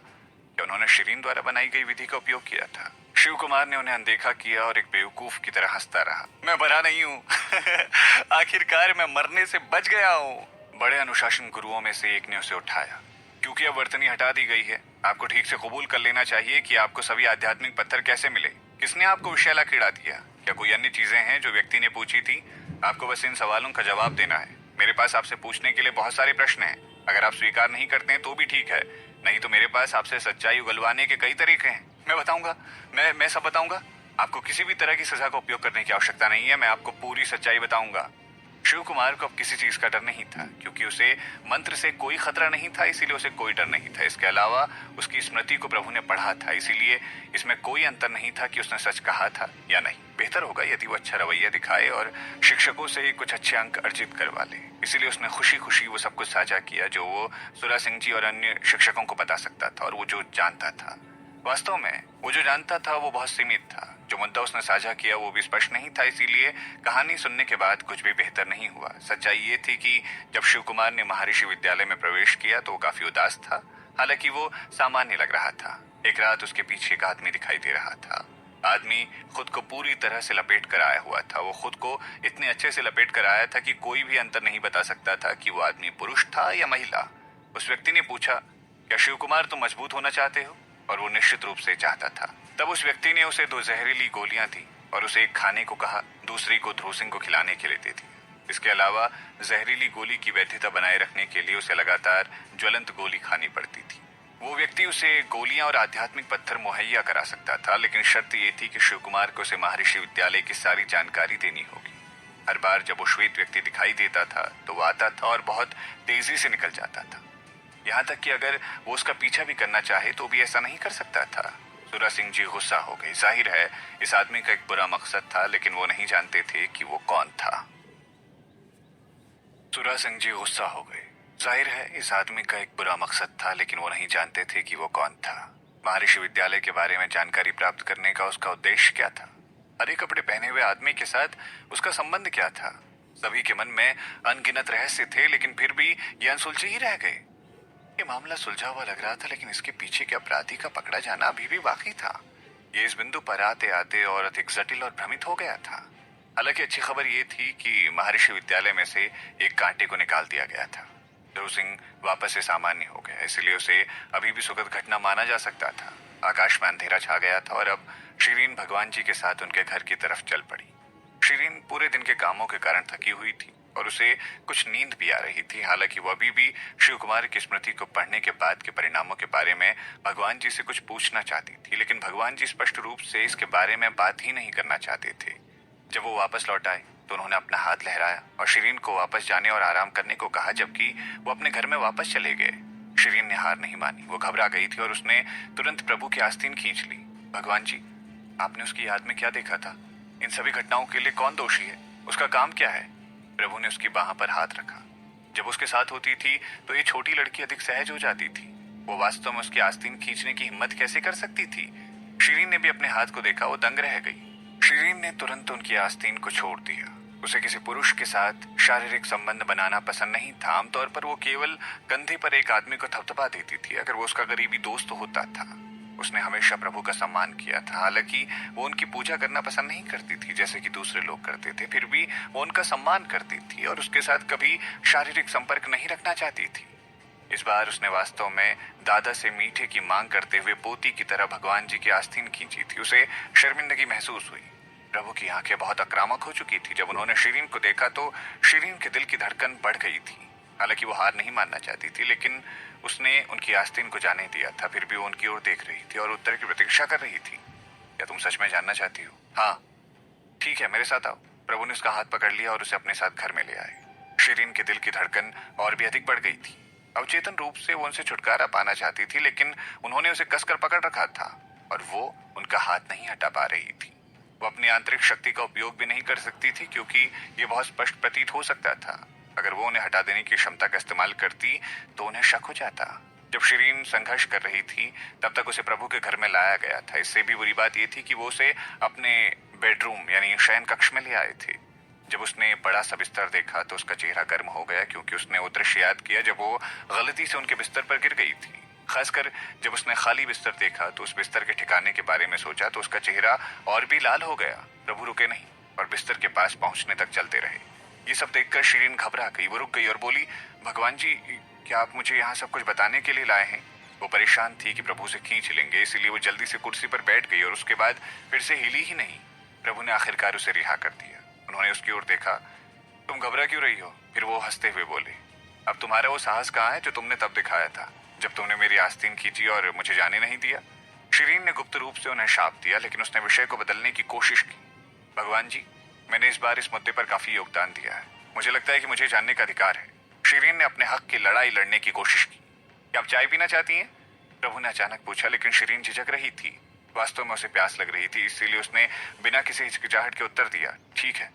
कि उन्होंने शिरीन द्वारा बनाई गई विधि का उपयोग किया था। शिव कुमार ने उन्हें अनदेखा किया और एक बेवकूफ की तरह हंसता रहा। मैं भरा नहीं हूँ। आखिरकार मैं मरने से बच गया हूँ। बड़े अनुशासन गुरुओं में से एक ने उसे उठाया। क्योंकि अब वर्तनी हटा दी गई है, आपको ठीक से कबूल कर लेना चाहिए कि आपको सभी आध्यात्मिक पत्थर कैसे मिले। किसने आपको विषैला खिला दिया? क्या कोई अन्य चीजें हैं जो व्यक्ति ने पूछी थी? आपको बस इन सवालों का जवाब देना है। मेरे पास आपसे पूछने के लिए बहुत सारे प्रश्न हैं। अगर आप स्वीकार नहीं करते हैं तो भी ठीक है, नहीं तो मेरे पास आपसे सच्चाई उगलवाने के कई तरीके हैं। मैं बताऊंगा, मैं सब बताऊंगा। आपको किसी भी तरह की सजा का उपयोग करने की आवश्यकता नहीं है। मैं आपको पूरी सच्चाई बताऊंगा। शिव कुमार को अब किसी चीज का डर नहीं था, क्योंकि उसे मंत्र से कोई खतरा नहीं था, इसीलिए उसे कोई डर नहीं था। इसके अलावा उसकी स्मृति को प्रभु ने पढ़ा था, इसीलिए इसमें कोई अंतर नहीं था कि उसने सच कहा था या नहीं। बेहतर होगा यदि वो अच्छा रवैया दिखाए और शिक्षकों से कुछ अच्छे अंक अर्जित करवा ले। इसीलिए उसने खुशी खुशी वो सब कुछ साझा किया जो वो सुरा सिंह जी और अन्य शिक्षकों को बता सकता था और वो जो जानता था। वास्तव में वो जो जानता था वो बहुत सीमित था। जो मुद्दा उसने साझा किया वो भी स्पष्ट नहीं था, इसीलिए कहानी सुनने के बाद कुछ भी बेहतर नहीं हुआ। सच्चाई ये थी कि जब शिव कुमार ने महर्षि विद्यालय में प्रवेश किया तो वो काफी उदास था। हालांकि वो सामान्य लग रहा था। एक रात उसके पीछे एक आदमी दिखाई दे रहा था। आदमी खुद को पूरी तरह से लपेट कर आया हुआ था। वो खुद को इतने अच्छे से लपेट कर आया था कि कोई भी अंतर नहीं बता सकता था कि वो आदमी पुरुष था या महिला। उस व्यक्ति ने पूछा, क्या शिव कुमार तुम मजबूत होना चाहते हो? और वो निश्चित रूप से चाहता था। तब उस व्यक्ति ने उसे 2 जहरीली गोलियां दी और उसे एक खाने को कहा, दूसरी को ध्रुव सिंह को खिलाने के लिए दे दी। इसके अलावा जहरीली गोली की वैधता बनाए रखने के लिए उसे लगातार ज्वलंत गोली खानी पड़ती थी। वो व्यक्ति उसे गोलियां और आध्यात्मिक पत्थर मुहैया करा सकता था, लेकिन शर्त ये थी कि शिव कुमार को उसे महर्षि विद्यालय की सारी जानकारी देनी होगी। हर बार जब वो श्वेत व्यक्ति दिखाई देता था तो वो आता था और बहुत तेजी से निकल जाता था। यहाँ तक कि अगर वो उसका पीछा भी करना चाहे तो भी ऐसा नहीं कर सकता था। सुरा सिंह जी गुस्सा हो गए। जाहिर है इस आदमी का एक बुरा मकसद था, लेकिन वो नहीं जानते थे कि वो कौन था। सुरा सिंह जी गुस्सा हो गए। जाहिर है इस आदमी का एक बुरा मकसद था, लेकिन वो नहीं जानते थे कि वो कौन था। महर्षि विद्यालय के बारे में जानकारी प्राप्त करने का उसका उद्देश्य क्या था? हरे कपड़े पहने हुए आदमी के साथ उसका संबंध क्या था? सभी के मन में अनगिनत रहस्य थे, लेकिन फिर भी ये अनसुलझे ही रह गए। ये मामला सुलझा हुआ लग रहा था, लेकिन इसके पीछे के अपराधी का पकड़ा जाना अभी भी बाकी था। ये इस बिंदु पर आते आते और अधिक जटिल और भ्रमित हो गया था। हालांकि अच्छी खबर ये थी कि महर्षि विद्यालय में से एक कांटे को निकाल दिया गया था। ध्रुव सिंह वापस से सामान्य हो गया, इसलिए उसे अभी भी सुखद घटना माना जा सकता था। आकाश में अंधेरा छा गया था और अब शिरीन भगवान जी के साथ उनके घर की तरफ चल पड़ी। शिरीन पूरे दिन के कामों के कारण थकी हुई थी और उसे कुछ नींद भी आ रही थी। हालांकि वो अभी भी शिव कुमार की स्मृति को पढ़ने के बाद के परिणामों के बारे में भगवान जी से कुछ पूछना चाहती थी, लेकिन भगवान जी स्पष्ट रूप से इसके बारे में बात ही नहीं करना चाहते थे। जब वो वापस लौट आए तो उन्होंने अपना हाथ लहराया और शिरीन को वापस जाने और आराम करने को कहा, जबकि वो अपने घर में वापस चले गए। शिरीन ने हार नहीं मानी। वो घबरा गई थी और उसने तुरंत प्रभु की आस्तीन खींच ली। भगवान जी, आपने उसकी याद में क्या देखा था? इन सभी घटनाओं के लिए कौन दोषी है? उसका काम क्या है? प्रभु ने उसकी बाह पर हाथ रखा। जब उसके साथ होती थी तो ये छोटी लड़की अधिक सहज हो जाती थी। वो वास्तव में उसकी आस्तीन खींचने की हिम्मत कैसे कर सकती थी? शिरीन ने भी अपने हाथ को देखा। वो दंग रह गई। शिरीन ने तुरंत उनकी आस्तीन को छोड़ दिया। उसे किसी पुरुष के साथ शारीरिक संबंध बनाना पसंद नहीं था। आमतौर पर वो केवल कंधे पर एक आदमी को थपथपा देती थी अगर वो उसका करीबी दोस्त होता था। उसने हमेशा प्रभु का सम्मान किया था। हालांकि वो उनकी पूजा करना पसंद नहीं करती थी जैसे कि दूसरे लोग करते थे, फिर भी वो उनका सम्मान करती थी और उसके साथ कभी शारीरिक संपर्क नहीं रखना चाहती थी। इस बार उसने वास्तव में दादा से मीठे की मांग करते हुए पोती की तरह भगवान जी की आस्तीन खींची थी। उसे शर्मिंदगी महसूस हुई। प्रभु की आंखें बहुत आक्रामक हो चुकी थी। जब उन्होंने शिरीन को देखा तो शिरीन के दिल की धड़कन बढ़ गई थी। हालांकि वो हार नहीं मानना चाहती थी, लेकिन उसने उनकी आस्तीन को जाने दिया था। फिर भी वो उनकी ओर देख रही थी और उत्तर की प्रतीक्षा कर रही थी। क्या तुम सच में जानना चाहती हो? हाँ, ठीक है, मेरे साथ आओ। प्रभु ने उसका हाथ पकड़ लिया और उसे अपने साथ घर में ले आए। शिरीन के दिल की धड़कन और भी अधिक बढ़ गई थी। अवचेतन रूप से वो उनसे छुटकारा पाना चाहती थी, लेकिन उन्होंने उसे कसकर पकड़ रखा था और वो उनका हाथ नहीं हटा पा रही थी। वो अपनी आंतरिक शक्ति का उपयोग भी नहीं कर सकती थी क्योंकि ये बहुत स्पष्ट प्रतीत हो सकता था। अगर वो उन्हें हटा देने की क्षमता का इस्तेमाल करती तो उन्हें शक हो जाता। जब शिरीन संघर्ष कर रही थी तब तक उसे प्रभु के घर में लाया गया था। इससे भी बुरी बात यह थी कि वो उसे अपने बेडरूम यानी शयन कक्ष में ले आए थे। जब उसने बड़ा सा बिस्तर देखा तो उसका चेहरा गर्म हो गया क्योंकि उसने वो दृश्य याद किया जब वो गलती से उनके बिस्तर पर गिर गई थी। खासकर जब उसने खाली बिस्तर देखा तो उस बिस्तर के ठिकाने के बारे में सोचा तो उसका चेहरा और भी लाल हो गया। प्रभु रुके नहीं और बिस्तर के पास पहुंचने तक चलते रहे। ये सब देखकर शिरीन घबरा गई। वो रुक गई और बोली, भगवान जी, क्या आप मुझे यहाँ सब कुछ बताने के लिए लाए हैं? वो परेशान थी कि प्रभु से खींच लेंगे, इसीलिए वो जल्दी से कुर्सी पर बैठ गई और उसके बाद फिर से हिली ही नहीं। प्रभु ने आखिरकार उसे रिहा कर दिया। उन्होंने उसकी ओर देखा। तुम घबरा क्यों रही हो? फिर वो हंसते हुए बोले, अब तुम्हारा वो साहस कहाँ है जो तुमने तब दिखाया था जब तुमने मेरी आस्तीन खींची और मुझे जाने नहीं दिया? शिरीन ने गुप्त रूप से उन्हें शाप दिया, लेकिन उसने विषय को बदलने की कोशिश की। भगवान जी, मैंने इस बार इस मुद्दे पर काफी योगदान दिया है। मुझे लगता है कि मुझे जानने का अधिकार है। शिरीन ने अपने हक की लड़ाई लड़ने की कोशिश की। क्या आप चाय पीना चाहती हैं? प्रभु ने अचानक पूछा, लेकिन शिरीन झिझक रही थी। वास्तव में उसे प्यास लग रही थी, इसीलिए उसने बिना किसी हिचकिचाहट के उत्तर दिया, ठीक है।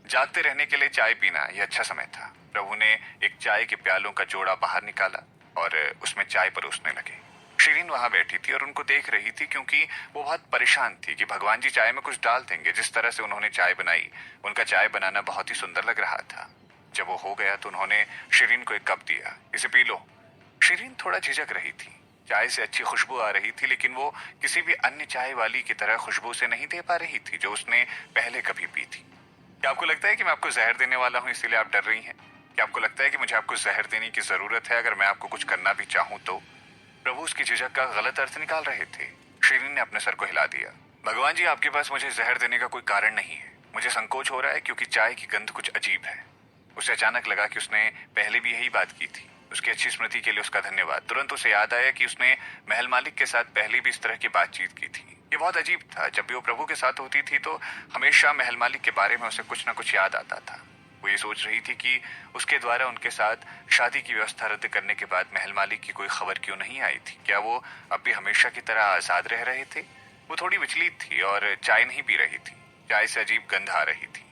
जागते रहने के लिए चाय पीना यह अच्छा समय था। प्रभु ने एक चाय के प्यालों का जोड़ा बाहर निकाला और उसमें चाय परोसने लगे। शिरीन वहां बैठी थी और उनको देख रही थी क्योंकि वो बहुत परेशान थी कि भगवान जी चाय में कुछ डाल देंगे। जिस तरह से उन्होंने चाय बनाई, उनका चाय बनाना बहुत ही सुंदर लग रहा था। जब वो हो गया तो उन्होंने शिरीन को एक कप दिया, इसे पी लो। शिरीन थोड़ा झिझक रही थी। चाय से अच्छी खुशबू आ रही थी, लेकिन वो किसी भी अन्य चाय वाली की तरह खुशबू से नहीं दे पा रही थी जो उसने पहले कभी पी थी। क्या आपको लगता है कि मैं आपको जहर देने वाला हूं इसीलिए आप डर रही हैं? क्या आपको लगता है कि मुझे आपको जहर देने की जरूरत है अगर मैं आपको कुछ करना भी चाहूं तो? प्रभु उसकी झिझक का गलत अर्थ निकाल रहे थे। शिरीन ने अपने सर को हिला दिया। भगवान जी, आपके पास मुझे जहर देने का कोई कारण नहीं है। मुझे संकोच हो रहा है क्योंकि चाय की गंध कुछ अजीब है। उसे अचानक लगा कि उसने पहले भी यही बात की थी। उसकी अच्छी स्मृति के लिए उसका धन्यवाद। तुरंत उसे याद आया कि उसने महल मालिक के साथ पहले भी इस तरह की बातचीत की थी। ये बहुत अजीब था। जब भी वो प्रभु के साथ होती थी तो हमेशा महल मालिक के बारे में उसे कुछ ना कुछ याद आता था। वो ये सोच रही थी कि उसके द्वारा उनके साथ शादी की व्यवस्था रद्द करने के बाद महल मालिक की कोई खबर क्यों नहीं आई थी। क्या वो अब भी हमेशा की तरह आजाद रह रहे थे? वो थोड़ी विचलित थी और चाय नहीं पी रही थी। चाय से अजीब गंध आ रही थी।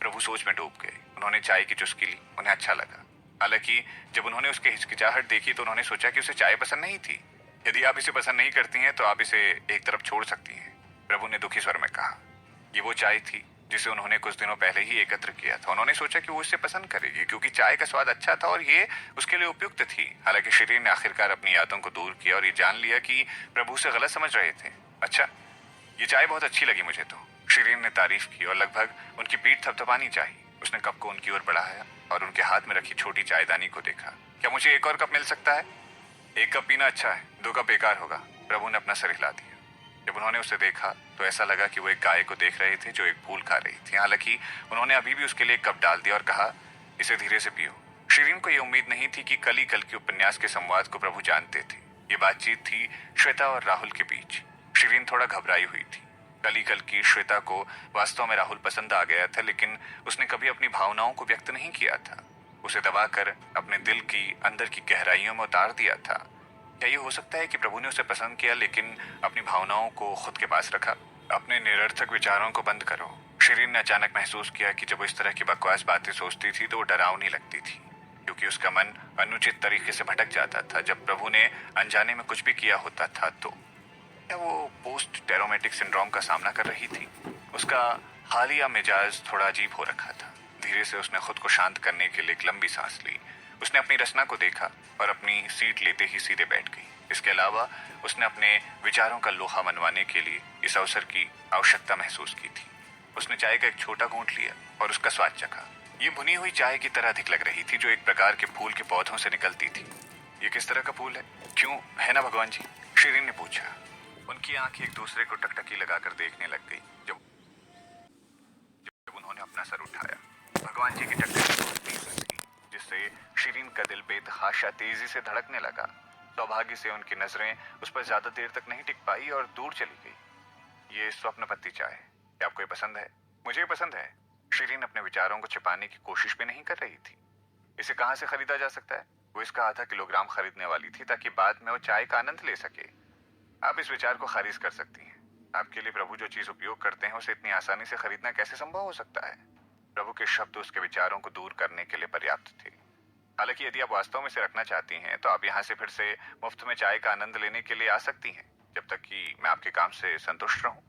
प्रभु सोच में डूब गए। उन्होंने चाय की चुस्की ली। उन्हें अच्छा लगा। हालांकि जब उन्होंने उसकी हिचकिचाहट देखी तो उन्होंने सोचा कि उसे चाय पसंद नहीं थी। यदि आप इसे पसंद नहीं करती हैं तो आप इसे एक तरफ छोड़ सकती हैं, प्रभु ने दुखी स्वर में कहा। ये वो चाय थी जिसे उन्होंने कुछ दिनों पहले ही एकत्र किया था। उन्होंने सोचा कि वो इसे पसंद करेगी क्योंकि चाय का स्वाद अच्छा था और ये उसके लिए उपयुक्त थी। हालांकि शिरीन ने आखिरकार अपनी यादों को दूर किया और ये जान लिया कि प्रभु से गलत समझ रहे थे। अच्छा, ये चाय बहुत अच्छी लगी मुझे तो, शिरीन ने तारीफ की और लगभग उनकी पीठ थपथपानी चाहिए। उसने कप को उनकी ओर बढ़ाया और उनके हाथ में रखी छोटी चायदानी को देखा। क्या मुझे एक और कप मिल सकता है? एक कप पीना अच्छा है, 2 कप बेकार होगा। प्रभु ने अपना सर हिला दिया। जब उन्होंने उसे देखा तो ऐसा लगा कि वो एक गाय को देख रहे थे जो एक फूल खा रही थी। हालांकि उन्होंने अभी भी उसके लिए एक कप डाल दिया और कहा, इसे धीरे से पियो। शिरीन को यह उम्मीद नहीं थी कि कल ही कल के उपन्यास के संवाद को प्रभु जानते थे। ये बातचीत थी श्वेता और राहुल के बीच। शिरीन थोड़ा घबराई हुई थी। कल की श्वेता को वास्तव में राहुल पसंद आ गया था, लेकिन उसने कभी अपनी भावनाओं को व्यक्त नहीं किया था। उसे दबाकर अपने दिल की अंदर की गहराइयों में उतार दिया था। क्या ये हो सकता है कि प्रभु ने उसे पसंद किया लेकिन अपनी भावनाओं को खुद के पास रखा? अपने निरर्थक विचारों को बंद करो। शिरीन ने अचानक महसूस किया कि जब वो इस तरह की बकवास बातें सोचती थी तो वो डरावनी लगती थी, क्योंकि उसका मन अनुचित तरीके से भटक जाता था। जब प्रभु ने अनजाने में कुछ भी किया होता था तो क्या वो पोस्ट ट्रॉमेटिक सिंड्रोम का सामना कर रही थी? उसका हालिया मिजाज थोड़ा अजीब हो रखा था। धीरे से उसने खुद को शांत करने के लिए एक लंबी सांस ली। उसने अपनी रचना को देखा और अपनी सीट लेते ही सीधे बैठ गई। इसके अलावा उसने अपने विचारों का लोहा मनवाने के लिए इस अवसर की आवश्यकता महसूस की थी। उसने चाय का एक छोटा घूंट लिया और उसका स्वाद चखा। ये भुनी हुई चाय की तरह अधिक लग रही थी जो एक प्रकार के फूल के पौधों से निकलती थी। ये किस तरह का फूल है? क्यों है ना भगवान जी? शिरीन ने पूछा। उनकी आंखें एक दूसरे को टकटकी लगाकर देखने लग गई। जब उन्होंने अपना सर उठाया, भगवान जी की टकटकी बहुत तेज थी, जिससे शिरीन का दिल बेतहाशा तेजी से धड़कने लगा। सौभाग्य से उनकी नजरें उस पर ज्यादा देर तक नहीं टिक पाई और दूर चली गई। ये स्वप्न पत्ती चाय है, क्या आपको ये पसंद है? मुझे पसंद है। शिरीन अपने विचारों को छिपाने की कोशिश भी नहीं कर रही थी। इसे कहाँ से खरीदा जा सकता है? वो इसका आधा किलोग्राम खरीदने वाली थी ताकि बाद में वो चाय का आनंद ले सके। आप इस विचार को खारिज कर सकती हैं। आपके लिए प्रभु जो चीज उपयोग करते हैं उसे इतनी आसानी से खरीदना कैसे संभव हो सकता है? प्रभु के शब्द उसके विचारों को दूर करने के लिए पर्याप्त थे। हालांकि यदि आप वास्तव में इसे रखना चाहती हैं तो आप यहाँ से फिर से मुफ्त में चाय का आनंद लेने के लिए आ सकती हैं, जब तक कि मैं आपके काम से संतुष्ट रहूं।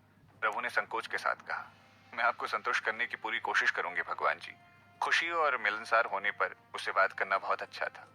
प्रभु ने संकोच के साथ कहा। मैं आपको संतुष्ट करने की पूरी कोशिश करूंगी भगवान जी। खुशी और मिलनसार होने पर उससे बात करना बहुत अच्छा था।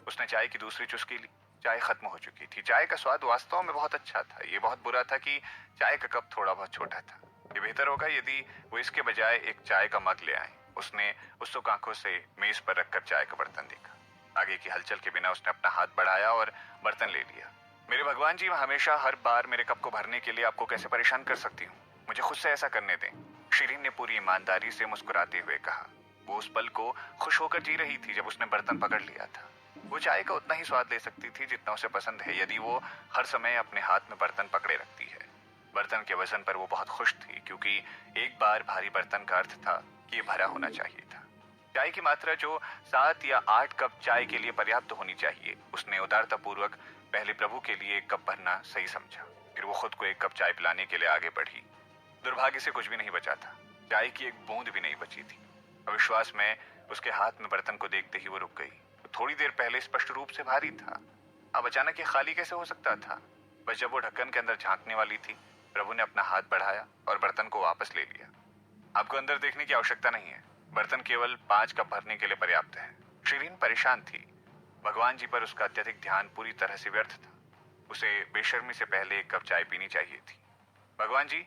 उसने चाय की दूसरी चुस्की ली। चाय खत्म हो चुकी थी। चाय का स्वाद वास्तव में बहुत अच्छा था। ये बहुत बुरा था कि चाय का कप थोड़ा बहुत छोटा था। ये बेहतर होगा यदि वो इसके बजाय एक चाय का मग ले आए। उसने उत्सुक आंखों से मेज पर रखकर चाय का बर्तन देखा। आगे की हलचल के बिना उसने अपना हाथ बढ़ाया और बर्तन ले लिया। मेरे भगवान जी, मैं हमेशा हर बार मेरे कप को भरने के लिए आपको कैसे परेशान कर सकती हूँ? मुझे खुद से ऐसा करने दें। शिरीन ने पूरी ईमानदारी से मुस्कुराते हुए कहा। वो उस पल को खुश होकर जी रही थी जब उसने बर्तन पकड़ लिया था। वो चाय का उतना ही स्वाद ले सकती थी जितना उसे पसंद है यदि वो हर समय अपने हाथ में बर्तन पकड़े रखती है। बर्तन के वजन पर वो बहुत खुश थी, क्योंकि एक बार भारी बर्तन का अर्थ था कि ये भरा होना चाहिए था। चाय की मात्रा जो 7 या 8 कप चाय के लिए पर्याप्त होनी चाहिए, उसने उदारतापूर्वक पहले प्रभु के लिए एक कप भरना सही समझा। फिर वो खुद को एक कप चाय पिलाने के लिए आगे बढ़ी। दुर्भाग्य से कुछ भी नहीं बचा था। चाय की एक बूंद भी नहीं बची थी। अविश्वास में उसके हाथ में बर्तन को देखते ही वो रुक गई। थोड़ी देर पहले स्पष्ट रूप से भारी था, अब अचानक ये खाली कैसे हो सकता था? बस जब वो ढक्कन के अंदर झांकने वाली थी, प्रभु ने अपना हाथ बढ़ाया और बर्तन को वापस ले लिया। आपको अंदर देखने की आवश्यकता नहीं है। बर्तन केवल 5 कप भरने के लिए पर्याप्त है। शिरीन परेशान थी। भगवान जी पर उसका अत्यधिक ध्यान पूरी तरह से व्यर्थ था। उसे बेशर्मी से पहले एक कप चाय पीनी चाहिए थी। भगवान जी,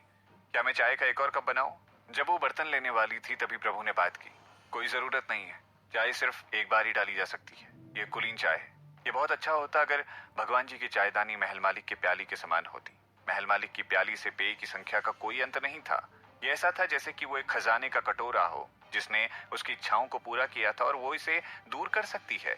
क्या मैं चाय का एक और कप बनाऊं? जब वो बर्तन लेने वाली थी तभी प्रभु ने बात की। कोई जरूरत नहीं है। चाय सिर्फ एक बार ही डाली जा सकती है। ये कुलीन चाय है। ये बहुत अच्छा होता अगर भगवान जी की चायदानी महल मालिक के प्याली के समान होती। महल मालिक की प्याली से पेय की संख्या का कोई अंत नहीं था। ये ऐसा था जैसे कि वो एक खजाने का कटोरा हो जिसने उसकी इच्छाओं को पूरा किया था और वो इसे दूर कर सकती है।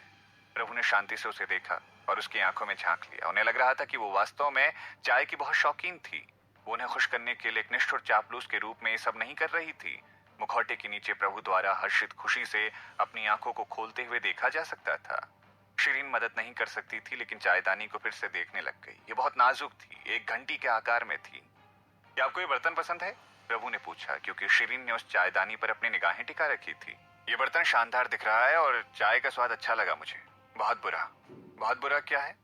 प्रभु ने शांति से उसे देखा और उसकी आंखों में झांक लिया। उन्हें लग रहा था कि वो वास्तव में चाय की बहुत शौकीन थी। वो उन्हें खुश करने के लिए एक निष्ठुर चापलूस के रूप में ये सब नहीं कर रही थी। मुखौटे के नीचे प्रभु द्वारा हर्षित खुशी से अपनी आंखों को खोलते हुए देखा जा सकता था। शिरीन मदद नहीं कर सकती थी, लेकिन चायदानी को फिर से देखने लग गई। ये बहुत नाजुक थी, एक घंटी के आकार में थी। क्या आपको ये बर्तन पसंद है? प्रभु ने पूछा, क्योंकि शिरीन ने उस चायदानी पर अपनी निगाहें टिका रखी थी। ये बर्तन शानदार दिख रहा है और चाय का स्वाद अच्छा लगा मुझे। बहुत बुरा। बहुत बुरा क्या है?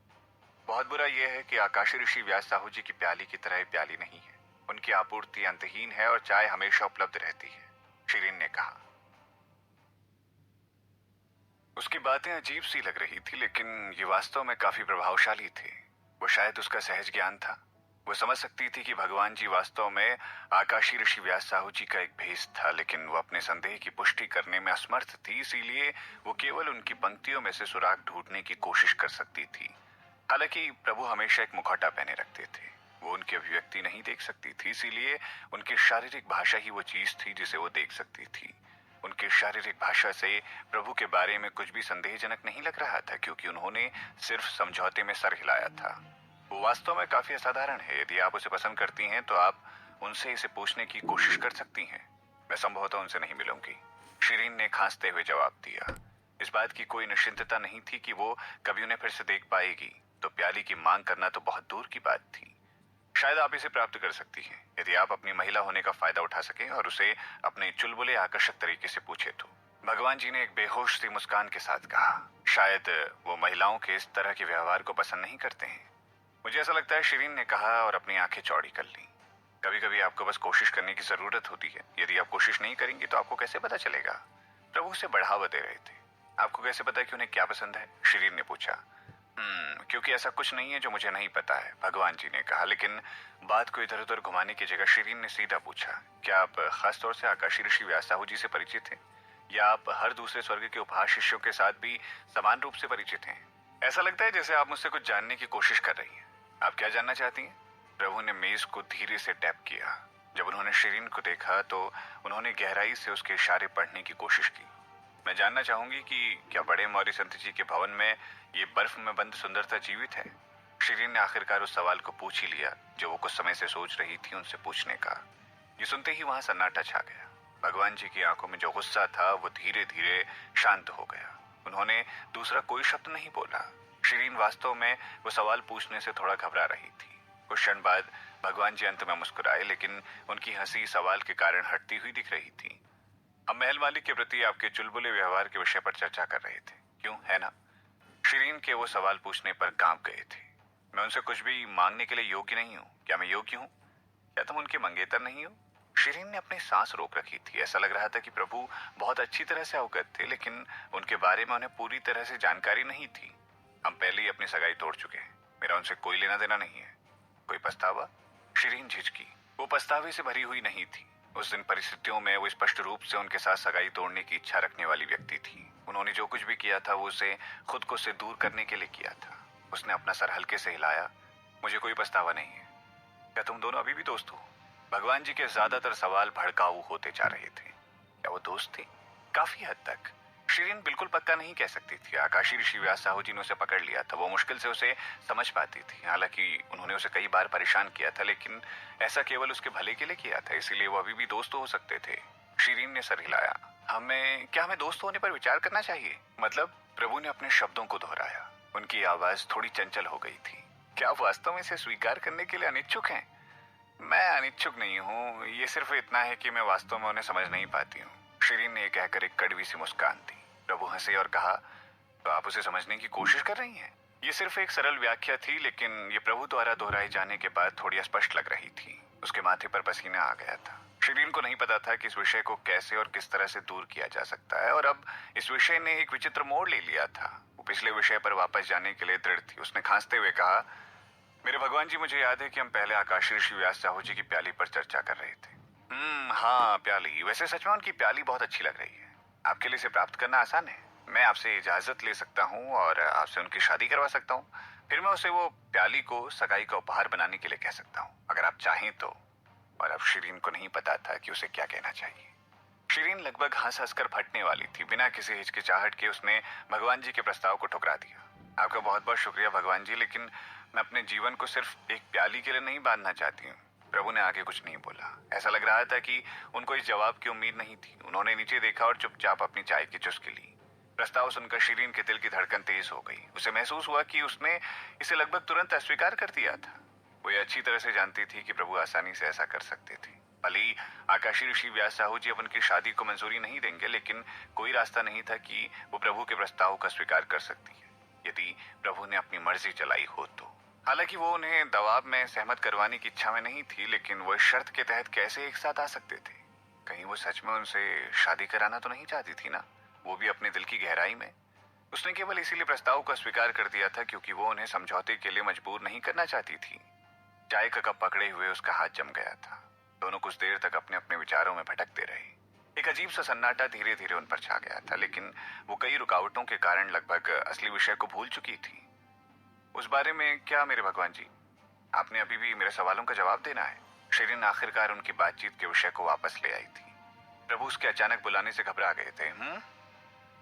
बहुत बुरा यह है कि आकाशी ऋषि व्यास साहू जी की प्याली की तरह प्याली नहीं है। उनकी आपूर्ति अंतहीन है और चाय हमेशा उपलब्ध रहती है, शिरीन ने कहा। उसकी बातें अजीब सी लग रही थी, लेकिन ये वास्तव में काफी प्रभावशाली थे। वो शायद उसका सहज ज्ञान था। वो समझ सकती थी कि भगवान जी वास्तव में आकाशी ऋषि व्यास साहू जी का एक भेष था, लेकिन वो अपने संदेह की पुष्टि करने में असमर्थ थी। इसीलिए वो केवल उनकी पंक्तियों में से सुराग ढूंढने की कोशिश कर सकती थी। हालांकि प्रभु हमेशा एक मुखौटा पहने रखते थे। वो उनकी अभिव्यक्ति नहीं देख सकती थी, इसीलिए उनकी शारीरिक भाषा ही वो चीज थी जिसे वो देख सकती थी। उनकी शारीरिक भाषा से प्रभु के बारे में कुछ भी संदेहजनक नहीं लग रहा था, क्योंकि उन्होंने सिर्फ समझौते में सर हिलाया था। वो वास्तव में काफी असाधारण है। यदि आप उसे पसंद करती हैं तो आप उनसे इसे पूछने की कोशिश कर सकती हैं। मैं संभवतः उनसे नहीं मिलूंगी, शिरीन ने खांसते हुए जवाब दिया। इस बात की कोई निश्चिंतता नहीं थी कि वो कभी उन्हें फिर से देख पाएगी, तो प्याली की मांग करना तो बहुत दूर की बात थी। शायद आप इसे प्राप्त कर सकती हैं यदि आप अपनी महिला होने का फायदा उठा सकें और उसे अपने चुलबुले आकर्षक तरीके से पूछे तो। भगवान जी ने एक बेहोश सी मुस्कान के साथ कहा, शायद वो महिलाओं के इस तरह के व्यवहार को पसंद नहीं करते हैं। मुझे ऐसा लगता है, शिरीन ने कहा और अपनी आंखें चौड़ी कर ली। कभी कभी आपको बस कोशिश करने की जरूरत होती है। यदि आप कोशिश नहीं करेंगे तो आपको कैसे पता चलेगा? प्रभु उसे बढ़ावा दे रहे थे। आपको कैसे पता है कि उन्हें क्या पसंद है? शिरीन ने पूछा। क्योंकि ऐसा कुछ नहीं है जो मुझे नहीं पता है, भगवान जी ने कहा। लेकिन बात को इधर उधर घुमाने की जगह शिरीन ने सीधा पूछा, क्या आप खासतौर से आकाशी ऋषि व्यास साहू जी से परिचित हैं? या आप हर दूसरे स्वर्ग के उपहास शिष्यों के साथ भी समान रूप से परिचित हैं? ऐसा लगता है जैसे आप मुझसे कुछ जानने की कोशिश कर रही हैं। आप क्या जानना चाहती हैं? प्रभु ने मेज को धीरे से टैप किया। जब उन्होंने शिरीन को देखा तो उन्होंने गहराई से उसके इशारे पढ़ने की कोशिश की। मैं जानना चाहूंगी कि क्या बड़े मौर्य संत जी के भवन में ये बर्फ में बंद सुंदरता जीवित है? शिरीन ने आखिरकार उस सवाल को पूछ ही लिया जो वो कुछ समय से सोच रही थी उनसे पूछने का। ये सुनते ही वहां सन्नाटा छा गया। भगवान जी की आंखों में जो गुस्सा था वो धीरे धीरे शांत हो गया। उन्होंने दूसरा कोई शब्द नहीं बोला। शिरीन वास्तव में वो सवाल पूछने से थोड़ा घबरा रही थी। कुछ क्षण बाद भगवान जी अंत में मुस्कुराए, लेकिन उनकी हंसी सवाल के कारण हटती हुई दिख रही थी। हम महल मालिक के प्रति आपके चुलबुले व्यवहार के विषय पर चर्चा कर रहे थे, क्यों, है ना? शिरीन के वो सवाल पूछने पर कांप गए थे। मैं उनसे कुछ भी मांगने के लिए योग्य नहीं हूँ। क्या मैं योग्य हूँ? क्या तुम उनके मंगेतर नहीं हो? शिरीन ने अपनी सांस रोक रखी थी। ऐसा लग रहा था कि प्रभु बहुत अच्छी तरह से अवगत थे, लेकिन उनके बारे में उन्हें पूरी तरह से जानकारी नहीं थी। हम पहले ही अपनी सगाई तोड़ चुके हैं। मेरा उनसे कोई लेना देना नहीं है। कोई पछतावा? शिरीन झिझकी। वो पछतावे से भरी हुई नहीं थी। उस दिन परिस्थितियों में वो स्पष्ट रूप से उनके साथ सगाई तोड़ने की इच्छा रखने वाली व्यक्ति थी। उन्होंने जो कुछ भी किया था वो उसे खुद को से दूर करने के लिए किया था। उसने अपना सर हल्के से हिलाया। मुझे कोई पछतावा नहीं है। क्या तुम दोनों अभी भी दोस्त हो? भगवान जी के ज्यादातर सवाल भड़काऊ होते जा रहे थे। क्या वो दोस्त थे? काफी हद तक। शिरीन बिल्कुल पक्का नहीं कह सकती थी। आकाशी ऋषि व्यास साहू जी ने उसे पकड़ लिया था। वो मुश्किल से उसे समझ पाती थी। हालांकि उन्होंने उसे कई बार परेशान किया था, लेकिन ऐसा केवल उसके भले के लिए किया था, इसीलिए वो अभी भी दोस्त हो सकते थे। शिरीन ने सर हिलाया। हमें दोस्त होने पर विचार करना चाहिए? मतलब? प्रभु ने अपने शब्दों को दोहराया। उनकी आवाज थोड़ी चंचल हो गई थी। क्या आप वास्तव में इसे स्वीकार करने के लिए अनिच्छुक हैं? मैं अनिच्छुक नहीं हूँ। ये सिर्फ इतना है कि मैं वास्तव में उन्हें समझ नहीं पाती हूँ। शिरीन ने कहकर एक कड़वी सी मुस्कान दी। प्रभु हंसे और कहा, तो आप उसे समझने की कोशिश कर रही हैं? ये सिर्फ एक सरल व्याख्या थी, लेकिन ये प्रभु द्वारा दोहराए जाने के बाद थोड़ी अस्पष्ट लग रही थी। उसके माथे पर पसीना आ गया था। शिरीन को नहीं पता था कि इस विषय को कैसे और किस तरह से दूर किया जा सकता है, और अब इस विषय ने एक विचित्र मोड़ ले लिया था। वो पिछले विषय पर वापस जाने के लिए दृढ़ थी। उसने खांसते हुए कहा, मेरे भगवान जी, मुझे याद है कि हम पहले आकाशी ऋषि व्यास साहू जी की प्याली पर चर्चा कर रहे थे। हाँ, प्याली। वैसे सच में उनकी प्याली बहुत अच्छी लग रही है। आपके लिए इसे प्राप्त करना आसान है। मैं आपसे इजाजत ले सकता हूँ और आपसे उनकी शादी करवा सकता हूँ। फिर मैं उसे वो प्याली को सगाई का उपहार बनाने के लिए कह सकता हूँ, अगर आप चाहें तो। और अब शिरीन को नहीं पता था कि उसे क्या कहना चाहिए। शिरीन लगभग हंस हंस कर फटने वाली थी। बिना किसी हिचकिचाहट के उसने भगवान जी के प्रस्ताव को ठुकरा दिया। आपका बहुत बहुत शुक्रिया भगवान जी, लेकिन मैं अपने जीवन को सिर्फ एक प्याली के लिए नहीं बांधना चाहती हूँ। प्रभु ने आगे कुछ नहीं बोला। ऐसा लग रहा था कि उनको इस जवाब की उम्मीद नहीं थी। उन्होंने नीचे देखा और चुपचाप अपनी चाय की चुस्की ली। प्रस्ताव सुनकर शिरीन के दिल की धड़कन तेज हो गई। उसे महसूस हुआ कि उसने इसे लगभग तुरंत अस्वीकार कर दिया था। वो ये अच्छी तरह से जानती थी कि प्रभु आसानी से ऐसा कर सकते थे। भले ही आकाशी ऋषि व्यास साहू जी अब उनकी शादी को मंजूरी नहीं देंगे, लेकिन कोई रास्ता नहीं था कि वो प्रभु के प्रस्ताव का स्वीकार कर सकती है, यदि प्रभु ने अपनी मर्जी चलाई हो तो। हालांकि वो उन्हें दबाव में सहमत करवाने की इच्छा में नहीं थी, लेकिन वो इस शर्त के तहत कैसे एक साथ आ सकते थे? कहीं वो सच में उनसे शादी कराना तो नहीं चाहती थी ना, वो भी अपने दिल की गहराई में। उसने केवल इसीलिए प्रस्ताव को स्वीकार कर दिया था क्योंकि वो उन्हें समझौते के लिए मजबूर नहीं करना चाहती थी। चाय का कप पकड़े हुए उसका हाथ जम गया था। दोनों कुछ देर तक अपने अपने विचारों में भटकते रहे। एक अजीब सा सन्नाटा धीरे धीरे उन पर छा गया था, लेकिन वो कई रुकावटों के कारण लगभग असली विषय को भूल चुकी थी। उस बारे में क्या मेरे भगवान जी? आपने अभी भी मेरे सवालों का जवाब देना है। शिरीन आखिरकार उनकी बातचीत के विषय को वापस ले आई थी। प्रभु उसके अचानक बुलाने से घबरा गए थे।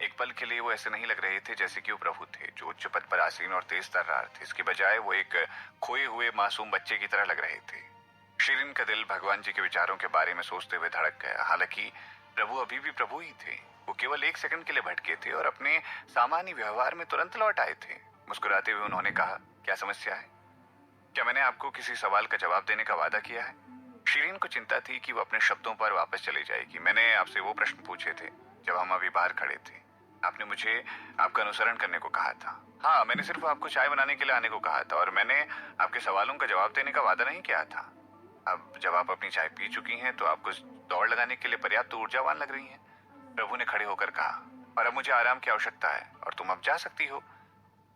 एक पल के लिए वो ऐसे नहीं लग रहे थे जैसे कि वो प्रभु थे जो उच्च पद पर आसीन और तेज तर्रार थे। इसके बजाय वो एक खोए हुए मासूम बच्चे की तरह लग रहे थे। शिरीन का दिल भगवान जी के विचारों के बारे में सोचते हुए धड़क गया। हालांकि प्रभु अभी भी प्रभु ही थे। वो केवल एक सेकंड के लिए भटके थे और अपने सामान्य व्यवहार में तुरंत लौट आए थे। मुस्कुराते हुए उन्होंने कहा, क्या समस्या है? क्या मैंने आपको किसी सवाल का जवाब देने का वादा किया है? शिरीन को चिंता थी कि वो अपने शब्दों पर वापस चली जाएगी। मैंने आपसे वो प्रश्न पूछे थे जब हम अभी बाहर खड़े थे। आपने मुझे आपका अनुसरण करने को कहा था। हाँ, मैंने सिर्फ आपको चाय बनाने के लिए आने को कहा था और मैंने आपके सवालों का जवाब देने का वादा नहीं किया था। अब जब आप अपनी चाय पी चुकी हैं तो आपको दौड़ लगाने के लिए पर्याप्त ऊर्जावान लग रही हैं। प्रभु ने खड़े होकर कहा, और अब मुझे आराम की आवश्यकता है और तुम अब जा सकती हो।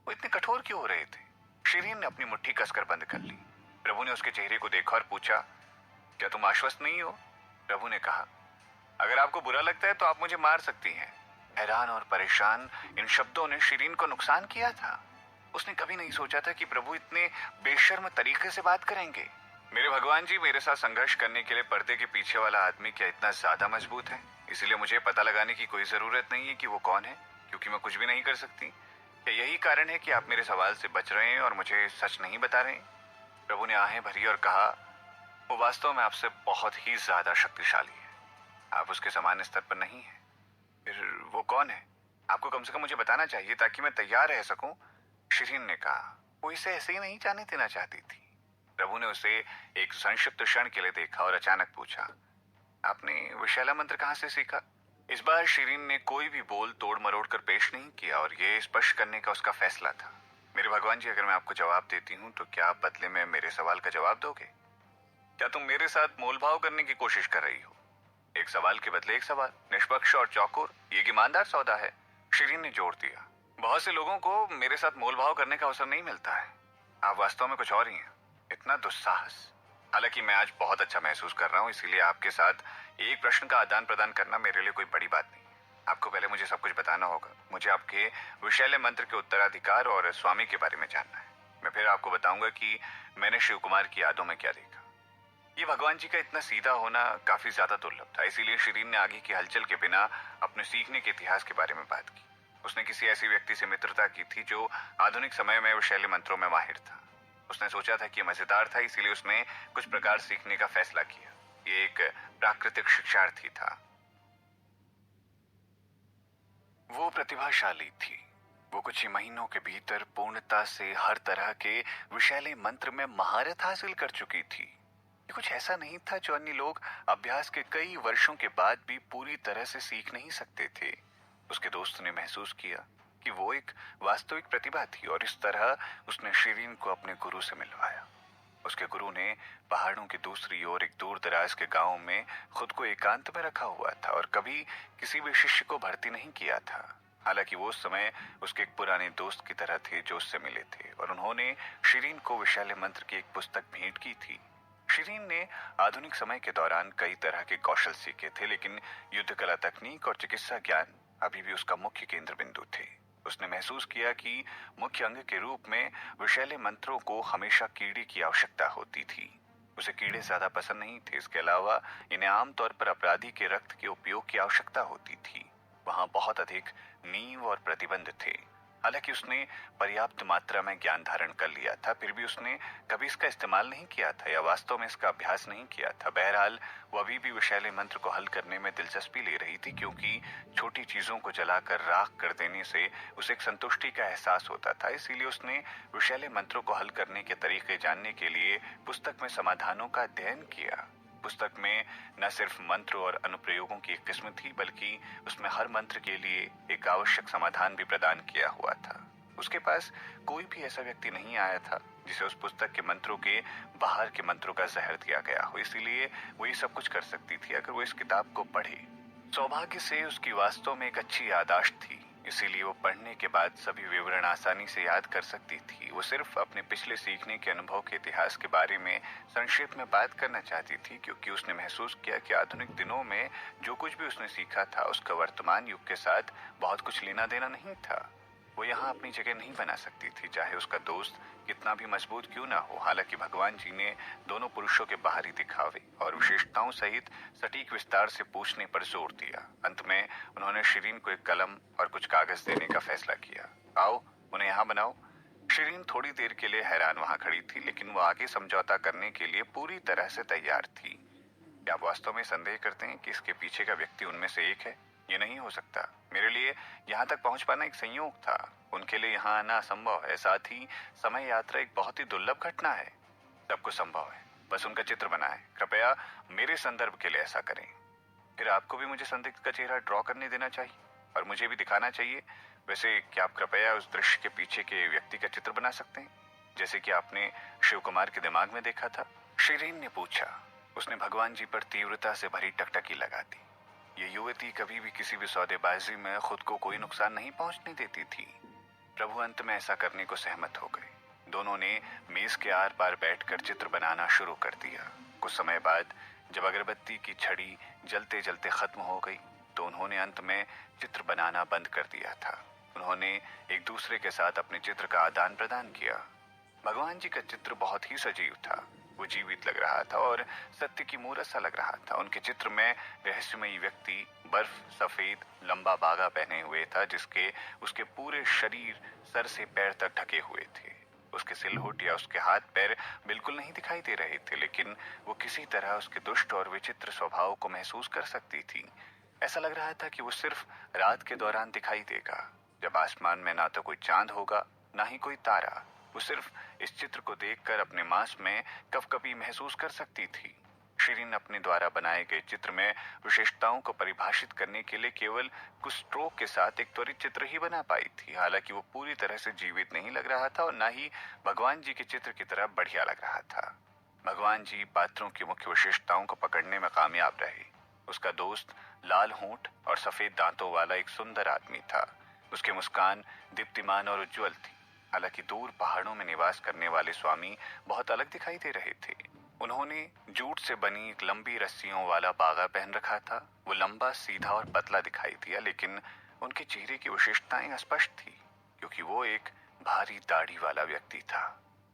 वो इतने कठोर क्यों हो रहे थे? शिरीन ने अपनी मुट्ठी कसकर बंद कर ली। प्रभु ने उसके चेहरे को देखा और पूछा, क्या तुम आश्वस्त नहीं हो? प्रभु ने कहा, अगर आपको बुरा लगता है तो आप मुझे मार सकती हैं। हैरान और परेशान इन शब्दों ने शिरीन को नुकसान किया था। उसने कभी नहीं सोचा था कि प्रभु इतने बेशर्म तरीके से बात करेंगे। मेरे भगवान जी, मेरे साथ संघर्ष करने के लिए पर्दे के पीछे वाला आदमी क्या इतना ज्यादा मजबूत है? इसीलिए मुझे पता लगाने की कोई जरूरत नहीं है कि वो कौन है, क्योंकि मैं कुछ भी नहीं कर सकती। क्या यही कारण है कि आप मेरे सवाल से बच रहे हैं और मुझे सच नहीं बता रहे हैं? प्रभु ने आहें भरी और कहा, वो वास्तव में आपसे बहुत ही ज्यादा शक्तिशाली है। आप उसके समान स्तर पर नहीं है। फिर वो कौन है? आपको कम से कम मुझे बताना चाहिए ताकि मैं तैयार रह सकूं। शिरीन ने कहा, वो इसे ऐसे ही नहीं जाने देना चाहती थी। प्रभु ने उसे एक संक्षिप्त क्षण के लिए देखा और अचानक पूछा, आपने विशैला मंत्र कहां से सीखा? इस बार शिरीन ने कोई भी बोल तोड़ मरोड़ कर पेश नहीं किया और ये स्पष्ट करने का उसका फैसला था। मेरे भगवान जी, अगर मैं आपको जवाब देती हूँ तो क्या आप बदले में मेरे सवाल का जवाब दोगे? क्या तुम मेरे साथ मोलभाव करने की कोशिश कर रही हो? एक सवाल के बदले एक सवाल, निष्पक्ष और चौकोर, ये ईमानदार सौदा है। शिरीन ने जोर दिया, बहुत से लोगों को मेरे साथ मोलभाव करने का अवसर नहीं मिलता है। आप वास्तव में कुछ और ही हैं। इतना दुस्साहस। हालांकि मैं आज बहुत अच्छा महसूस कर रहा हूँ, इसीलिए आपके साथ एक प्रश्न का आदान प्रदान करना मेरे लिए कोई बड़ी बात नहीं। आपको पहले मुझे सब कुछ बताना होगा। मुझे आपके विशैले मंत्र के उत्तराधिकार और स्वामी के बारे में जानना है। मैं फिर आपको बताऊंगा कि मैंने शिव कुमार की यादों में क्या देखा। ये भगवान जी का इतना सीधा होना काफी ज्यादा दुर्लभ था। इसीलिए शिरीन ने आगे की हलचल के बिना अपने सीखने के इतिहास के बारे में बात की। उसने किसी ऐसी व्यक्ति से मित्रता की थी जो आधुनिक समय में विशैले मंत्रों में माहिर था। उसने सोचा था कि मजेदार था, इसीलिए उसने कुछ प्रकार सीखने का फैसला किया। ये एक प्राकृतिक शिक्षार्थी था। वो प्रतिभाशाली थी। वो कुछ ही महीनों के भीतर पूर्णता से हर तरह के विशैले मंत्र में महारत हासिल कर चुकी थी। ये कुछ ऐसा नहीं था जो अन्य लोग अभ्यास के कई वर्षों के बाद भी पूरी तरह से सीख नहीं सकते थे। उसके दोस्त ने महसूस किया कि वो एक वास्तविक प्रतिभा थी और इस तरह उसने शिरीन को अपने गुरु से मिलवाया। उसके गुरु ने पहाड़ों की दूसरी ओर एक दूर दराज के गांव में खुद को एकांत में रखा हुआ था और कभी किसी भी शिष्य को भर्ती नहीं किया था। हालांकि वो उस समय उसके एक पुराने दोस्त की तरह थे जो उससे मिले थे और उन्होंने शिरीन को विशैले मंत्र की एक पुस्तक भेंट की थी। शिरीन ने आधुनिक समय के दौरान कई तरह के कौशल सीखे थे, लेकिन युद्ध कला तकनीक और चिकित्सा ज्ञान अभी भी उसका मुख्य केंद्र बिंदु थे। उसने महसूस किया कि मुख्य अंग के रूप में विशैले मंत्रों को हमेशा कीड़े की आवश्यकता होती थी। उसे कीड़े ज्यादा पसंद नहीं थे। इसके अलावा इन्हें आमतौर पर अपराधी के रक्त के उपयोग की आवश्यकता होती थी। वहां बहुत अधिक नींव और प्रतिबंध थे। हालांकि उसने पर्याप्त मात्रा में ज्ञान धारण कर लिया था, फिर भी उसने कभी इसका इस्तेमाल नहीं किया था या वास्तव में इसका अभ्यास नहीं किया था। बहरहाल वो अभी भी विशैले मंत्र को हल करने में दिलचस्पी ले रही थी, क्योंकि छोटी चीजों को जलाकर राख कर देने से उसे एक संतुष्टि का एहसास होता था। इसीलिए उसने विशैले मंत्रों को हल करने के तरीके जानने के लिए पुस्तक में समाधानों का अध्ययन किया। पुस्तक में न सिर्फ मंत्र और अनुप्रयोगों की एक किस्म थी, बल्कि उसमें हर मंत्र के लिए एक आवश्यक समाधान भी प्रदान किया हुआ था। उसके पास कोई भी ऐसा व्यक्ति नहीं आया था जिसे उस पुस्तक के मंत्रों के बाहर के मंत्रों का जहर दिया गया हो। इसीलिए वो ये सब कुछ कर सकती थी अगर वो इस किताब को पढ़े। सौभाग्य से उसकी वास्तव में एक अच्छी याददाश्त थी, इसीलिए वो पढ़ने के बाद सभी विवरण आसानी से याद कर सकती थी। वो सिर्फ अपने पिछले सीखने के अनुभव के इतिहास के बारे में संक्षेप में बात करना चाहती थी, क्योंकि उसने महसूस किया कि आधुनिक दिनों में जो कुछ भी उसने सीखा था उसका वर्तमान युग के साथ बहुत कुछ लेना देना नहीं था। वो यहाँ अपनी जगह नहीं बना सकती थी, चाहे उसका दोस्त कितना भी मजबूत क्यों ना हो। हालांकि भगवान जी ने दोनों पुरुषों के बाहरी दिखावे और विशेषताओं सहित सटीक विस्तार से पूछने पर जोर दिया। अंत में उन्होंने शिरीन को एक कलम और कुछ कागज देने का फैसला किया। आओ, उन्हें यहाँ बनाओ। शिरीन थोड़ी देर के लिए हैरान वहां खड़ी थी, लेकिन वो आगे समझौता करने के लिए पूरी तरह से तैयार थी। क्या आप वास्तव में संदेह करते हैं कि इसके पीछे का व्यक्ति उनमें से एक है? ये नहीं हो सकता। मेरे लिए यहाँ तक पहुंच पाना एक संयोग था, उनके लिए यहाँ आना असंभव है। साथ ही समय यात्रा एक बहुत ही दुर्लभ घटना है। सब कुछ संभव है, बस उनका चित्र बनाएं। कृपया मेरे संदर्भ के लिए ऐसा करें। फिर आपको भी मुझे संदिग्ध का चेहरा ड्रॉ करने देना चाहिए और मुझे भी दिखाना चाहिए। वैसे क्या आप कृपया उस दृश्य के पीछे के व्यक्ति का चित्र बना सकते हैं, जैसे कि आपने शिव कुमार के दिमाग में देखा था? शिरीन ने पूछा। उसने भगवान जी पर तीव्रता से भरी टकटकी लगा दी। ये युवती कभी भी किसी भी सौदेबाजी में खुद को कोई नुकसान नहीं पहुंचने देती थी। प्रभु अंत में ऐसा करने को सहमत हो गए। दोनों ने मेज के आर पार बैठकर चित्र बनाना शुरू कर दिया। कुछ समय बाद जब अगरबत्ती की छड़ी जलते जलते खत्म हो गई तो उन्होंने अंत में चित्र बनाना बंद कर दिया था। उन्होंने एक दूसरे के साथ अपने चित्र का आदान प्रदान किया। भगवान जी का चित्र बहुत ही सजीव था। वो जीवित लग रहा था और सत्य की मूरत सा लग रहा था। उनके चित्र में रहस्यमयी व्यक्ति बर्फ सफेद लंबा बागा पहने हुए था, जिसके उसके पूरे शरीर सर से पैर तक ढके हुए थे। उसके सिलहुट या उसके हाथ पैर बिल्कुल नहीं दिखाई दे रहे थे, लेकिन वो किसी तरह उसके दुष्ट और विचित्र स्वभाव को महसूस कर सकती थी। ऐसा लग रहा था कि वो सिर्फ रात के दौरान दिखाई देगा, जब आसमान में ना तो कोई चांद होगा ना ही कोई तारा। वो सिर्फ इस चित्र को देखकर अपने मांस में कभी महसूस कर सकती थी। शिरीन अपने द्वारा बनाए गए चित्र में विशेषताओं को परिभाषित करने के लिए केवल कुछ स्ट्रोक के साथ एक त्वरित चित्र ही बना पाई थी। हालांकि वो पूरी तरह से जीवित नहीं लग रहा था और ना ही भगवान जी के चित्र की तरह बढ़िया लग रहा था। भगवान जी पात्रों की मुख्य विशेषताओं को पकड़ने में कामयाब रहे। उसका दोस्त लाल होंठ और सफेद दांतों वाला एक सुंदर आदमी था। उसकी मुस्कान दीप्तिमान और उज्जवल थी। हालांकि दूर पहाड़ों में निवास करने वाले स्वामी बहुत अलग दिखाई दे रहे थे। उन्होंने जूट से बनी एक लंबी रस्सियों वाला बागा पहन रखा था। वो लंबा सीधा और पतला दिखाई दिया, लेकिन उनके चेहरे की विशेषताएं अस्पष्ट थी, क्योंकि वो एक भारी दाढ़ी वाला व्यक्ति था।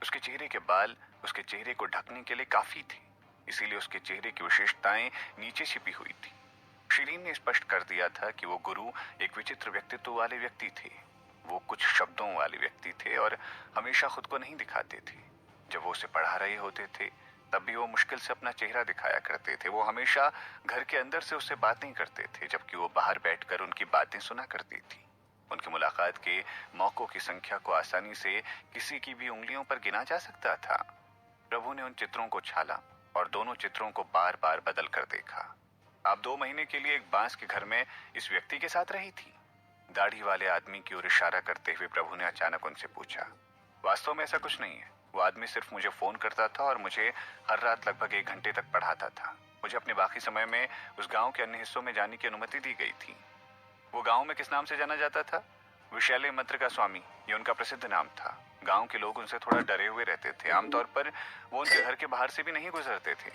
उसके चेहरे के बाल उसके चेहरे को ढकने के लिए काफी थे, इसीलिए उसके चेहरे की विशेषताएं नीचे छिपी हुई थी। शिरीन ने स्पष्ट कर दिया था कि वो गुरु एक विचित्र व्यक्तित्व वाले व्यक्ति थे। वो कुछ शब्दों वाले व्यक्ति थे और हमेशा खुद को नहीं दिखाते थे। जब वो उसे पढ़ा रहे होते थे तब भी वो मुश्किल से अपना चेहरा दिखाया करते थे। वो हमेशा घर के अंदर से उससे बातें करते थे, जबकि वो बाहर बैठकर उनकी बातें सुना करती थी। उनकी मुलाकात के मौकों की संख्या को आसानी से किसी की भी उंगलियों पर गिना जा सकता था। प्रभु ने उन चित्रों को छाला और दोनों चित्रों को बार बार बदल कर देखा। आप 2 महीने के लिए एक बांस के घर में इस व्यक्ति के साथ रही थी? दाढ़ी वाले आदमी की ओर इशारा करते हुए प्रभु ने अचानक उनसे पूछा। वास्तव में ऐसा कुछ नहीं है। वो आदमी सिर्फ मुझे फोन करता था और मुझे हर रात लगभग 1 घंटे तक पढ़ाता था। मुझे अपने बाकी समय में उस गांव के अन्य हिस्सों में जाने की अनुमति दी गई थी। वो गांव में किस नाम से जाना जाता था? विशैले मंत्र का स्वामी, ये उनका प्रसिद्ध नाम था। गांव के लोग उनसे थोड़ा डरे हुए रहते थे। आमतौर पर वो उनके घर के बाहर से भी नहीं गुजरते थे।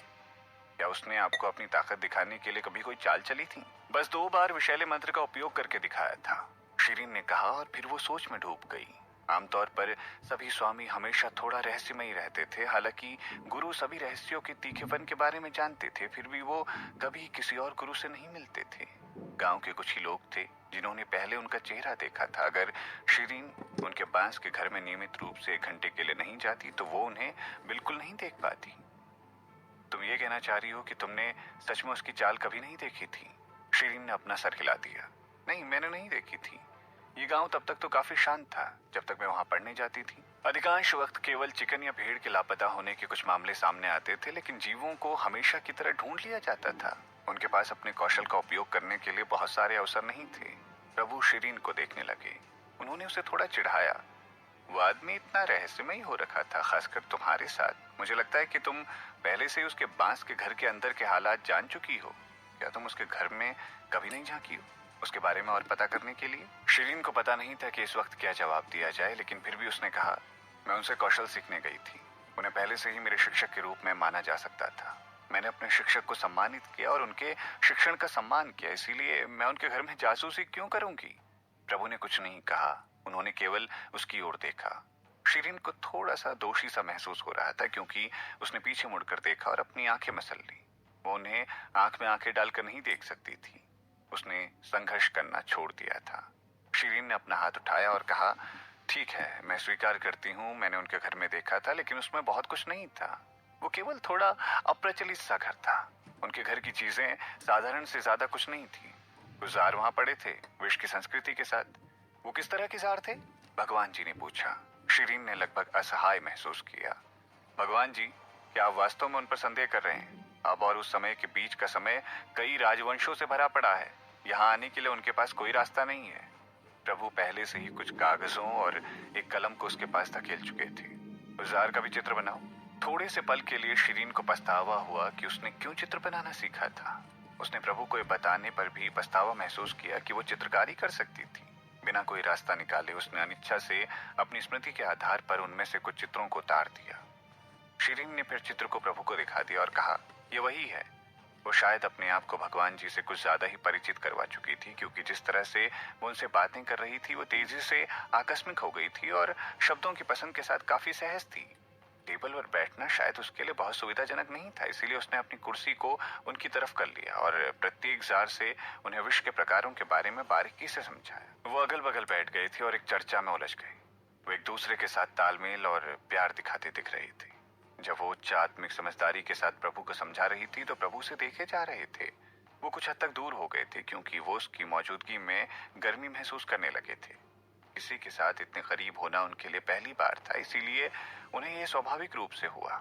क्या उसने आपको अपनी ताकत दिखाने के लिए कभी कोई चाल चली थी? बस 2 बार विशैले मंत्र का उपयोग करके दिखाया था, शिरीन ने कहा और फिर वो सोच में डूब गई। आमतौर पर सभी स्वामी हमेशा थोड़ा रहस्यमयी रहते थे। हालांकि गुरु सभी रहस्यों के तीखेपन के बारे में जानते थे, फिर भी वो कभी किसी और गुरु से नहीं मिलते थे। गांव के कुछ ही लोग थे जिन्होंने पहले उनका चेहरा देखा था। अगर शिरीन उनके बांस के घर में नियमित रूप से 1 घंटे के लिए नहीं जाती तो वो उन्हें बिल्कुल नहीं देख पाती। तुम ये कहना चाह रही हो कि तुमने सच में उसकी चाल कभी नहीं देखी थी? शिरीन ने अपना सर हिला दिया। नहीं, मैंने नहीं देखी थी। ये गांव तब तक तो काफी शांत था जब तक मैं वहां पढ़ने जाती थी। अधिकांश वक्त केवल चिकन या भेड़ के लापता होने के कुछ मामले सामने आते थे, लेकिन जीवों को हमेशा की तरह ढूंढ लिया जाता था। उनके पास अपने कौशल का उपयोग करने के लिए बहुत सारे अवसर नहीं थे। प्रभु शिरीन को देखने लगे। उन्होंने उसे थोड़ा चिढ़ाया। वो आदमी इतना रहस्यमयी हो रखा था, खासकर तुम्हारे साथ। मुझे लगता है कि तुम पहले से ही उसके बांस के घर के अंदर के हालात जान चुकी हो। क्या तुम उसके घर में कभी नहीं झांकी हो उसके बारे में और पता करने के लिए? शिरीन को पता नहीं था कि इस वक्त क्या जवाब दिया जाए, लेकिन फिर भी उसने कहा, मैं उनसे कौशल सीखने गई थी। उन्हें पहले से ही मेरे शिक्षक के रूप में माना जा सकता था। मैंने अपने शिक्षक को सम्मानित किया और उनके शिक्षण का सम्मान किया, इसीलिए मैं उनके घर में जासूसी क्यों करूंगी? प्रभु ने कुछ नहीं कहा। उन्होंने केवल उसकी ओर देखा। शिरीन को थोड़ा सा दोषी सा महसूस हो रहा था, क्योंकि उसने पीछे मुड़कर देखा और अपनी आंखें मसल ली। वो उन्हें आंख में आंखें डालकर नहीं देख सकती थी। उसने संघर्ष करना छोड़ दिया था। शिरीन ने अपना हाथ उठाया और कहा, ठीक है, मैं स्वीकार करती हूँ, मैंने उनके घर में देखा था, लेकिन उसमें बहुत कुछ नहीं था। वो केवल थोड़ा अप्रचलित सा घर था। उनके घर की चीजें साधारण से ज्यादा कुछ नहीं थी। कुछ जार वहां पड़े थे, विश की संस्कृति के साथ। वो किस तरह के जार थे? भगवान जी ने पूछा। शिरीन ने लगभग असहाय महसूस किया। भगवान जी, क्या आप वास्तव में उन पर संदेह कर रहे हैं? अब और उस समय के बीच का समय कई राजवंशों से भरा पड़ा है। यहाँ आने के लिए उनके पास कोई रास्ता नहीं है। प्रभु पहले से ही कुछ कागजों और एक कलम को उसके पास धकेल चुके थे। उस जार का भी चित्र बनाओ। थोड़े से पल के लिए शिरीन को पछतावा हुआ कि उसने क्यों चित्र बनाना सीखा था। उसने प्रभु को ये बताने पर भी पछतावा महसूस किया कि वो चित्रकारी कर सकती थी। बिना कोई रास्ता निकाले उसने अनिच्छा से अपनी स्मृति के आधार पर उनमें से कुछ चित्रों को उतार दिया। शिरीन ने फिर चित्र को प्रभु को दिखा दिया और कहा, ये वही है। वो शायद अपने आप को भगवान जी से कुछ ज्यादा ही परिचित करवा चुकी थी, क्योंकि जिस तरह से वो उनसे बातें कर रही थी वो तेजी से आकस्मिक हो गई थी और शब्दों की पसंद के साथ काफी सहज थी। टेबल पर बैठना शायद उसके लिए बहुत सुविधाजनक नहीं था, इसीलिए उसने अपनी कुर्सी को उनकी तरफ कर लिया और प्रत्येक जार से उन्हें विष के प्रकारों के बारे में बारीकी से समझाया। वो अगल बगल बैठ गए थे और एक चर्चा में उलझ गए। वो एक दूसरे के साथ तालमेल और प्यार दिखाते दिख रही थी। जब वो उच्च आत्मिक समझदारी के साथ प्रभु को समझा रही थी तो प्रभु से देखे जा रहे थे। वो कुछ हद तक दूर हो गए थे, क्योंकि वो उसकी मौजूदगी में गर्मी महसूस करने लगे थे। किसी के साथ इतने करीब होना उनके लिए पहली बार था, इसीलिए उन्हें यह स्वाभाविक रूप से हुआ।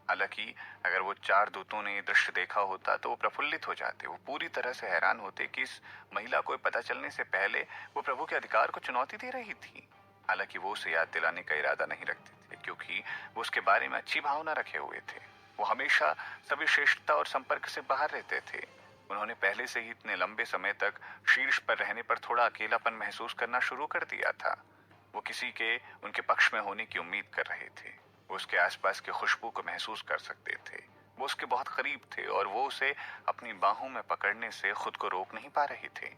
हालांकि अगर वो चार दूतों ने ये दृश्य देखा होता तो वो प्रफुल्लित हो जाते। वो पूरी तरह से हैरान होते कि इस महिला को पता चलने से पहले वो प्रभु के अधिकार को चुनौती दे रही थी। हालांकि वो उसे याद दिलाने का इरादा नहीं रखते थे, क्योंकि वो उसके बारे में अच्छी भावना रखे हुए थे। वो हमेशा सभी श्रेष्ठता और संपर्क से बाहर रहते थे। उन्होंने पहले से ही इतने लंबे समय तक शीर्ष पर रहने पर थोड़ा अकेलापन महसूस करना शुरू कर दिया था। वो किसी के उनके पक्ष में होने की उम्मीद कर रहे थे। वो उसके आसपास की खुशबू को महसूस कर सकते थे। वो उसके बहुत करीब थे और वो उसे अपनी बाहों में पकड़ने से खुद को रोक नहीं पा रहे थे।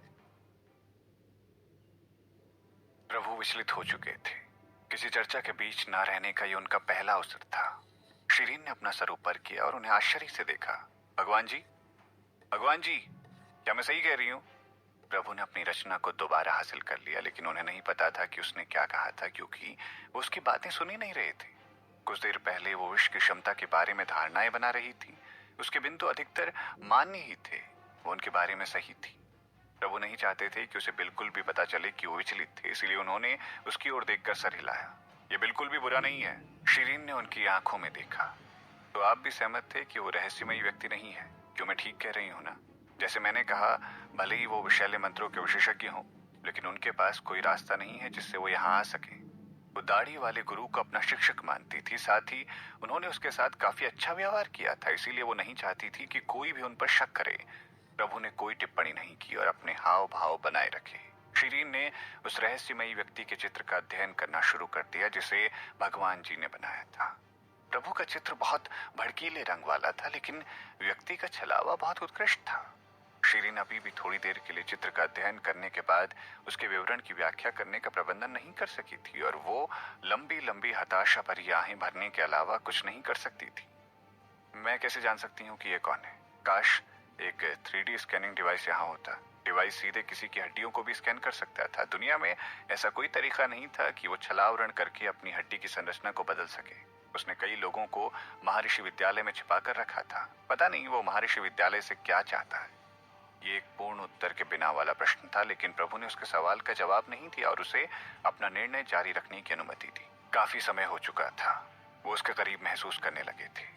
प्रभु विचलित हो चुके थे। किसी चर्चा के बीच ना रहने का ये उनका पहला अवसर था। शिरीन ने अपना सर ऊपर किया और उन्हें आश्चर्य से देखा। भगवान जी, भगवान जी, क्या मैं सही कह रही हूँ? प्रभु ने अपनी रचना को दोबारा हासिल कर लिया, लेकिन उन्हें नहीं पता था कि उसने क्या कहा था, क्योंकि वो उसकी बातें सुन ही नहीं रहे थे। कुछ देर पहले वो विश्व की क्षमता के बारे में धारणाएं बना रही थी। उसके बिंदु अधिकतर मान्य ही थे। वो उनके बारे में सही थी। प्रभु नहीं चाहते थे कि उसे बिल्कुल भी पता चले कि वो विचलित थे, इसलिए उन्होंने उसकी ओर देखकर सर हिलाया। ये बिल्कुल भी बुरा नहीं है। शिरीन ने उनकी आंखों में देखा। तो आप भी सहमत थे कि वो रहस्यमयी व्यक्ति नहीं है? क्यों, मैं ठीक कह रही हूँ ना? जैसे मैंने कहा, भले ही वो विषैले मंत्रों के विशेषज्ञ हों, लेकिन उनके पास कोई रास्ता नहीं है जिससे वो यहाँ आ सके। वो दाढ़ी वाले गुरु को अपना शिक्षक मानती थी, साथ ही उन्होंने उसके साथ काफी अच्छा व्यवहार किया था, इसीलिए वो नहीं चाहती थी कि कोई भी उन पर शक करे। प्रभु ने कोई टिप्पणी नहीं की और अपने हाव भाव बनाए रखे। शिरीन ने उस रहस्यमयी व्यक्ति के चित्र का अध्ययन करना शुरू कर दिया जिसे भगवान जी ने बनाया था। प्रभु का चित्र बहुत भड़कीले रंग वाला था, लेकिन व्यक्ति का छलावा बहुत उत्कृष्ट था। शिरीन अभी भी थोड़ी देर के लिए चित्र का अध्ययन करने के बाद उसके विवरण की व्याख्या करने का प्रबंधन नहीं कर सकी थी, और वो लंबी लंबी हताशा भरी आहें भरने के अलावा कुछ नहीं कर सकती थी। मैं कैसे जान सकती हूँ कि ये कौन है? काश एक 3D स्कैनिंग डिवाइस यहाँ होता। डिवाइस सीधे किसी की हड्डियों को भी स्कैन कर सकता था। दुनिया में ऐसा कोई तरीका नहीं था कि वो छलावरण करके अपनी हड्डी की संरचना को बदल सके। उसने कई लोगों को महर्षि विद्यालय में छिपा कर रखा था। पता नहीं वो महर्षि विद्यालय से क्या चाहता है। ये एक पूर्ण उत्तर के बिना वाला प्रश्न था, लेकिन प्रभु ने उसके सवाल का जवाब नहीं दिया और उसे अपना निर्णय जारी रखने की अनुमति दी। काफी समय हो चुका था। वो उसके करीब महसूस करने लगे थे।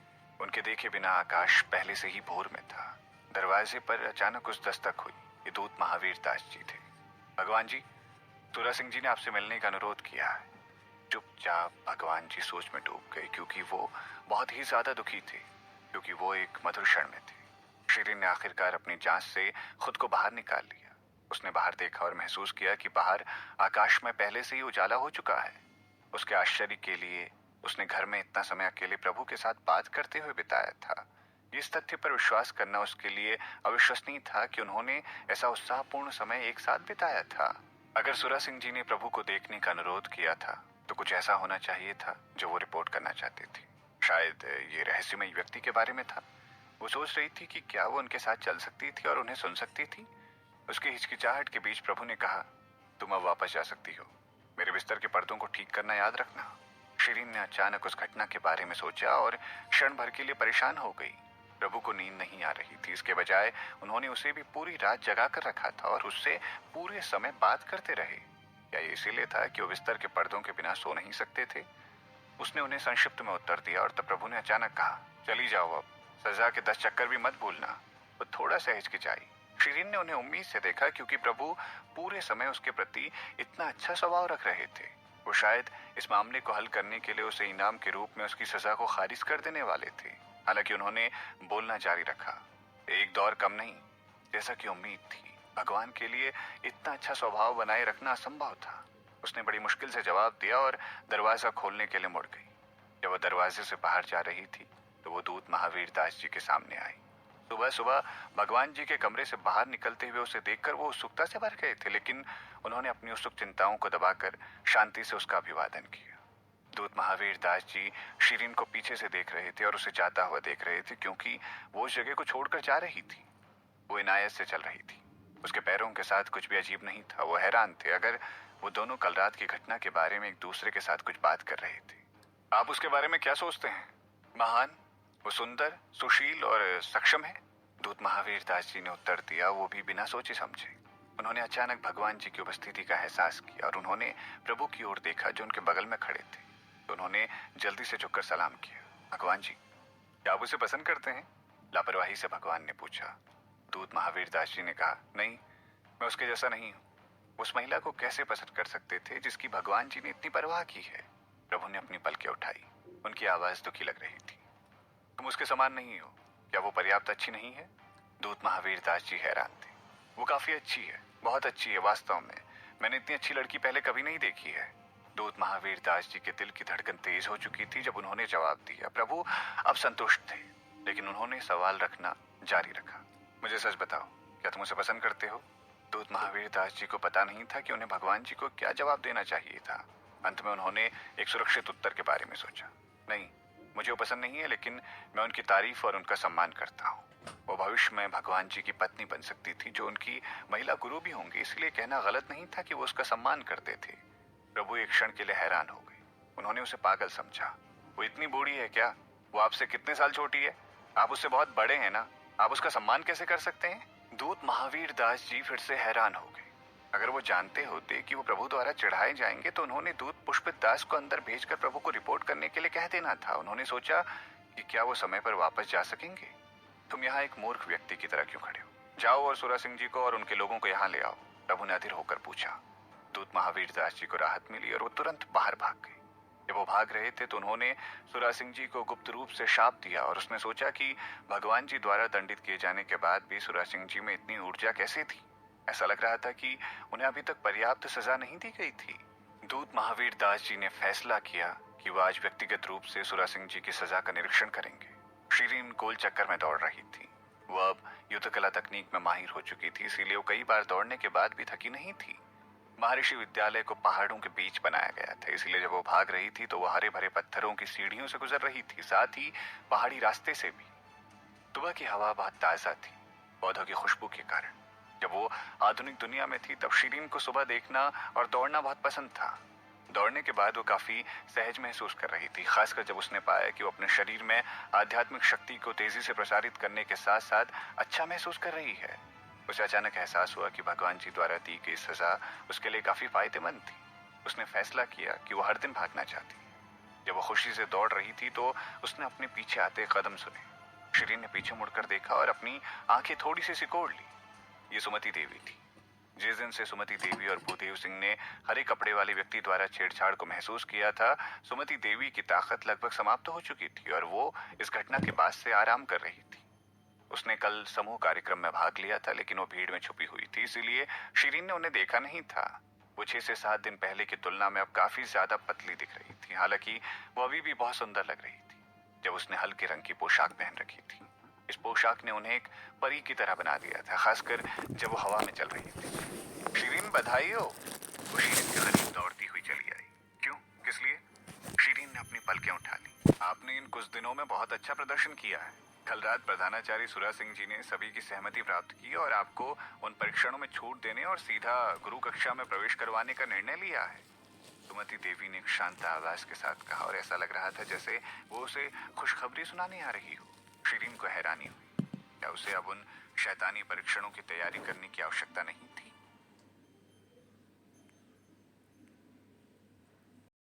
उनके देखे बिना आकाश पहले से ही भोर में था। दरवाजे पर अचानक उस दस्तक हुई। ये दूत महावीर दास जी थे। भगवान जी, तुरा सिंह जी ने आपसे मिलने का अनुरोध किया है। चुपचाप भगवान जी सोच में डूब गए, क्योंकि वो बहुत ही ज्यादा दुखी थे, क्योंकि वो एक मधुर क्षण में थे। शिरीन ने आखिरकार अपनी जांच से खुद को बाहर निकाल लिया। उसने बाहर देखा और महसूस किया कि बाहर आकाश में पहले से ही उजाला हो चुका है। उसके आश्चर्य के लिए उसने घर में इतना समय अकेले प्रभु के साथ बात करते हुए बिताया था। इस तथ्य पर विश्वास करना उसके लिए अविश्वसनीय था कि उन्होंने ऐसा उत्साहपूर्ण समय एक साथ बिताया था। अगर सुरा सिंह जी ने प्रभु को देखने का अनुरोध किया था तो कुछ ऐसा होना चाहिए था जो वो रिपोर्ट करना चाहते थे। शायद ये रहस्यमय व्यक्ति के बारे में था। वो सोच रही थी कि क्या वो उनके साथ चल सकती थी और उन्हें सुन सकती थी। उसकी हिचकिचाहट के बीच प्रभु ने कहा, तुम अब वापस जा सकती हो। मेरे बिस्तर के पर्दों को ठीक करना याद रखना। शिरीन ने अचानक उस घटना के बारे में सोचा और क्षण भर के लिए परेशान हो गई। प्रभु को नींद नहीं आ रही थी, इसके बजाय उन्होंने उसे भी पूरी रात जगा कर रखा था और उससे पूरे समय बात करते रहे। क्या ये इसीलिए था कि वो बिस्तर के पर्दों के बिना सो नहीं सकते थे? उसने उन्हें संक्षिप्त में उत्तर दिया और तब प्रभु ने अचानक कहा, चली जाओ अब, सजा के 10 चक्कर भी मत भूलना। वो थोड़ा सा हिचकिचाई। शिरीन ने उन्हें उम्मीद से देखा क्योंकि प्रभु पूरे समय उसके प्रति इतना अच्छा स्वभाव रख रहे थे। वो शायद इस मामले को हल करने के लिए उसे इनाम के रूप में उसकी सजा को खारिज कर देने वाले थे। हालांकि उन्होंने बोलना जारी रखा, एक दौर कम नहीं। जैसा कि उम्मीद थी, भगवान के लिए इतना अच्छा स्वभाव बनाए रखना असंभव था। उसने बड़ी मुश्किल से जवाब दिया और दरवाजा खोलने के लिए मुड़ गई। जब वो दरवाजे से बाहर जा रही थी तो वो दूत महावीर दास जी के सामने आई। सुबह सुबह भगवान जी के कमरे से बाहर निकलते हुए उसे देखकर वो उत्सुकता से भर गए थे, लेकिन उन्होंने अपनी उत्सुक चिंताओं को दबाकर शांति से उसका अभिवादन किया। दूत महावीर दास जी शिरीन को पीछे से देख रहे थे और उसे जाता हुआ देख रहे थे, क्योंकि वो उस जगह को छोड़कर जा रही थी। वो इनायत से चल रही थी। उसके पैरों के साथ कुछ भी अजीब नहीं था। वो हैरान थे। अगर वो दोनों कल रात की घटना के बारे में एक दूसरे के साथ कुछ बात कर रहे थे। आप उसके बारे में क्या सोचते हैं? महान, वो सुंदर, सुशील और सक्षम है, दूत महावीर दास जी ने उत्तर दिया, वो भी बिना सोचे समझे। उन्होंने अचानक भगवान जी की उपस्थिति का एहसास किया और उन्होंने प्रभु की ओर देखा जो उनके बगल में खड़े थे। तो उन्होंने जल्दी से झुककर सलाम किया। भगवान जी, क्या आप उसे पसंद करते हैं? लापरवाही से भगवान ने पूछा। दूत महावीर दास जी ने कहा, नहीं, मैं उसके जैसा नहीं हूँ। उस महिला को कैसे पसंद कर सकते थे जिसकी भगवान जी ने इतनी परवाह की है? प्रभु ने अपनी पलकें उठाई। उनकी आवाज दुखी लग रही थी। तुम उसके समान नहीं हो। क्या वो पर्याप्त अच्छी नहीं है? दूत महावीर दास जी हैरान थे। वो काफी अच्छी है, बहुत अच्छी है, वास्तव में मैंने इतनी अच्छी लड़की पहले कभी नहीं देखी है। दूत महावीर दास जी के दिल की धड़कन तेज हो चुकी थी जब उन्होंने जवाब दिया। प्रभु अब संतुष्ट थे, लेकिन उन्होंने सवाल रखना जारी रखा। मुझे सच बताओ, क्या तुम उसे पसंद करते हो? दूत महावीर दास जी को पता नहीं था कि उन्हें भगवान जी को क्या जवाब देना चाहिए था। अंत में उन्होंने एक सुरक्षित उत्तर के बारे में सोचा। नहीं, मुझे वो पसंद नहीं है, लेकिन मैं उनकी तारीफ और उनका सम्मान करता हूँ। वो भविष्य में भगवान जी की पत्नी बन सकती थी, जो उनकी महिला गुरु भी होंगे, इसलिए कहना गलत नहीं था कि वो उसका सम्मान करते थे। प्रभु एक क्षण के लिए हैरान हो गए। उन्होंने उसे पागल समझा। वो इतनी बूढ़ी है क्या? वो आपसे कितने साल छोटी है? आप उससे बहुत बड़े हैं ना, आप उसका सम्मान कैसे कर सकते हैं? दूत महावीर दास जी फिर से हैरान हो गए। अगर वो जानते होते कि वो प्रभु द्वारा चढ़ाए जाएंगे तो उन्होंने दूत पुष्पित दास को अंदर भेजकर प्रभु को रिपोर्ट करने के लिए कह देना था। उन्होंने सोचा कि क्या वो समय पर वापस जा सकेंगे। तुम यहाँ एक मूर्ख व्यक्ति की तरह क्यों खड़े हो? जाओ और सुरा सिंह जी को और उनके लोगों को यहाँ ले आओ, प्रभु ने अधीर होकर पूछा। दूत महावीर दास जी को राहत मिली और वो तुरंत बाहर भाग गए। जब वो भाग रहे थे तो उन्होंने सुरा सिंह जी को गुप्त रूप से शाप दिया और उसने सोचा कि भगवान जी द्वारा दंडित किए जाने के बाद भी सुरा सिंह जी में इतनी ऊर्जा कैसे थी। ऐसा लग रहा था कि उन्हें अभी तक पर्याप्त सजा नहीं दी गई थी। दूत महावीर दास जी ने फैसला किया कि वो आज व्यक्तिगत रूप से सुरा सिंह जी की सजा का निरीक्षण करेंगे। शिरीन गोल चक्कर में दौड़ रही थी। वो अब युद्ध कला तकनीक में माहिर हो चुकी थी, इसीलिए वो कई बार दौड़ने के बाद भी थकी नहीं थी। महर्षि विद्यालय को पहाड़ों के बीच बनाया गया था, इसलिए जब वो भाग रही थी तो वो हरे भरे पत्थरों की सीढ़ियों से गुजर रही थी, साथ ही पहाड़ी रास्ते से भी। सुबह की हवा बहुत ताजा थी, पौधों की खुशबू के कारण। जब वो आधुनिक दुनिया में थी तब शिरीन को सुबह देखना और दौड़ना बहुत पसंद था। दौड़ने के बाद वो काफी सहज महसूस कर रही थी, खासकर जब उसने पाया कि वो अपने शरीर में आध्यात्मिक शक्ति को तेजी से प्रसारित करने के साथ साथ अच्छा महसूस कर रही है। उसे अचानक एहसास हुआ कि भगवान जी द्वारा दी गई सजा उसके लिए काफी फायदेमंद थी। उसने फैसला किया कि वो हर दिन भागना चाहती। जब वो खुशी से दौड़ रही थी तो उसने अपने पीछे आते कदम सुने। शिरीन ने पीछे मुड़कर देखा और अपनी आंखें थोड़ी सी सिकोड़ ली। ये सुमति देवी थी। जिस दिन से सुमति देवी और भूदेव सिंह ने हरे कपड़े वाले व्यक्ति द्वारा छेड़छाड़ को महसूस किया था, सुमति देवी की ताकत लगभग समाप्त हो चुकी थी और वो इस घटना के बाद से आराम कर रही थी। उसने कल समूह कार्यक्रम में भाग लिया था, लेकिन वो भीड़ में छुपी हुई थी, इसीलिए शिरीन ने उन्हें देखा नहीं था। वो 6 से 7 दिन पहले की तुलना में अब काफी ज्यादा पतली दिख रही थी। हालांकि वो अभी भी बहुत सुंदर लग रही थी जब उसने हल्के रंग की पोशाक पहन रखी थी। इस पोशाक ने उन्हें एक परी की तरह बना दिया था, खासकर जब वो हवा में चल रही थी। शिरीन, बधाई हो। वो शिरीन के करीब दौड़ती हुई चली आई। क्यों, किस लिए? शिरीन ने अपनी पलकें उठा ली। आपने इन कुछ दिनों में बहुत अच्छा प्रदर्शन किया है। कल रात प्रधानाचार्य सुरा सिंह जी ने सभी की सहमति प्राप्त की और आपको उन परीक्षणों में छूट देने और सीधा गुरु कक्षा में प्रवेश करवाने का निर्णय लिया है। मधुमती देवी ने एक शांत आवाज के साथ कहा, और ऐसा लग रहा था जैसे वो उसे खुशखबरी सुनाने आ रही हो। शिरीन को हैरानी हुई। क्या उसे अब उन शैतानी परीक्षणों की तैयारी करने की आवश्यकता नहीं थी?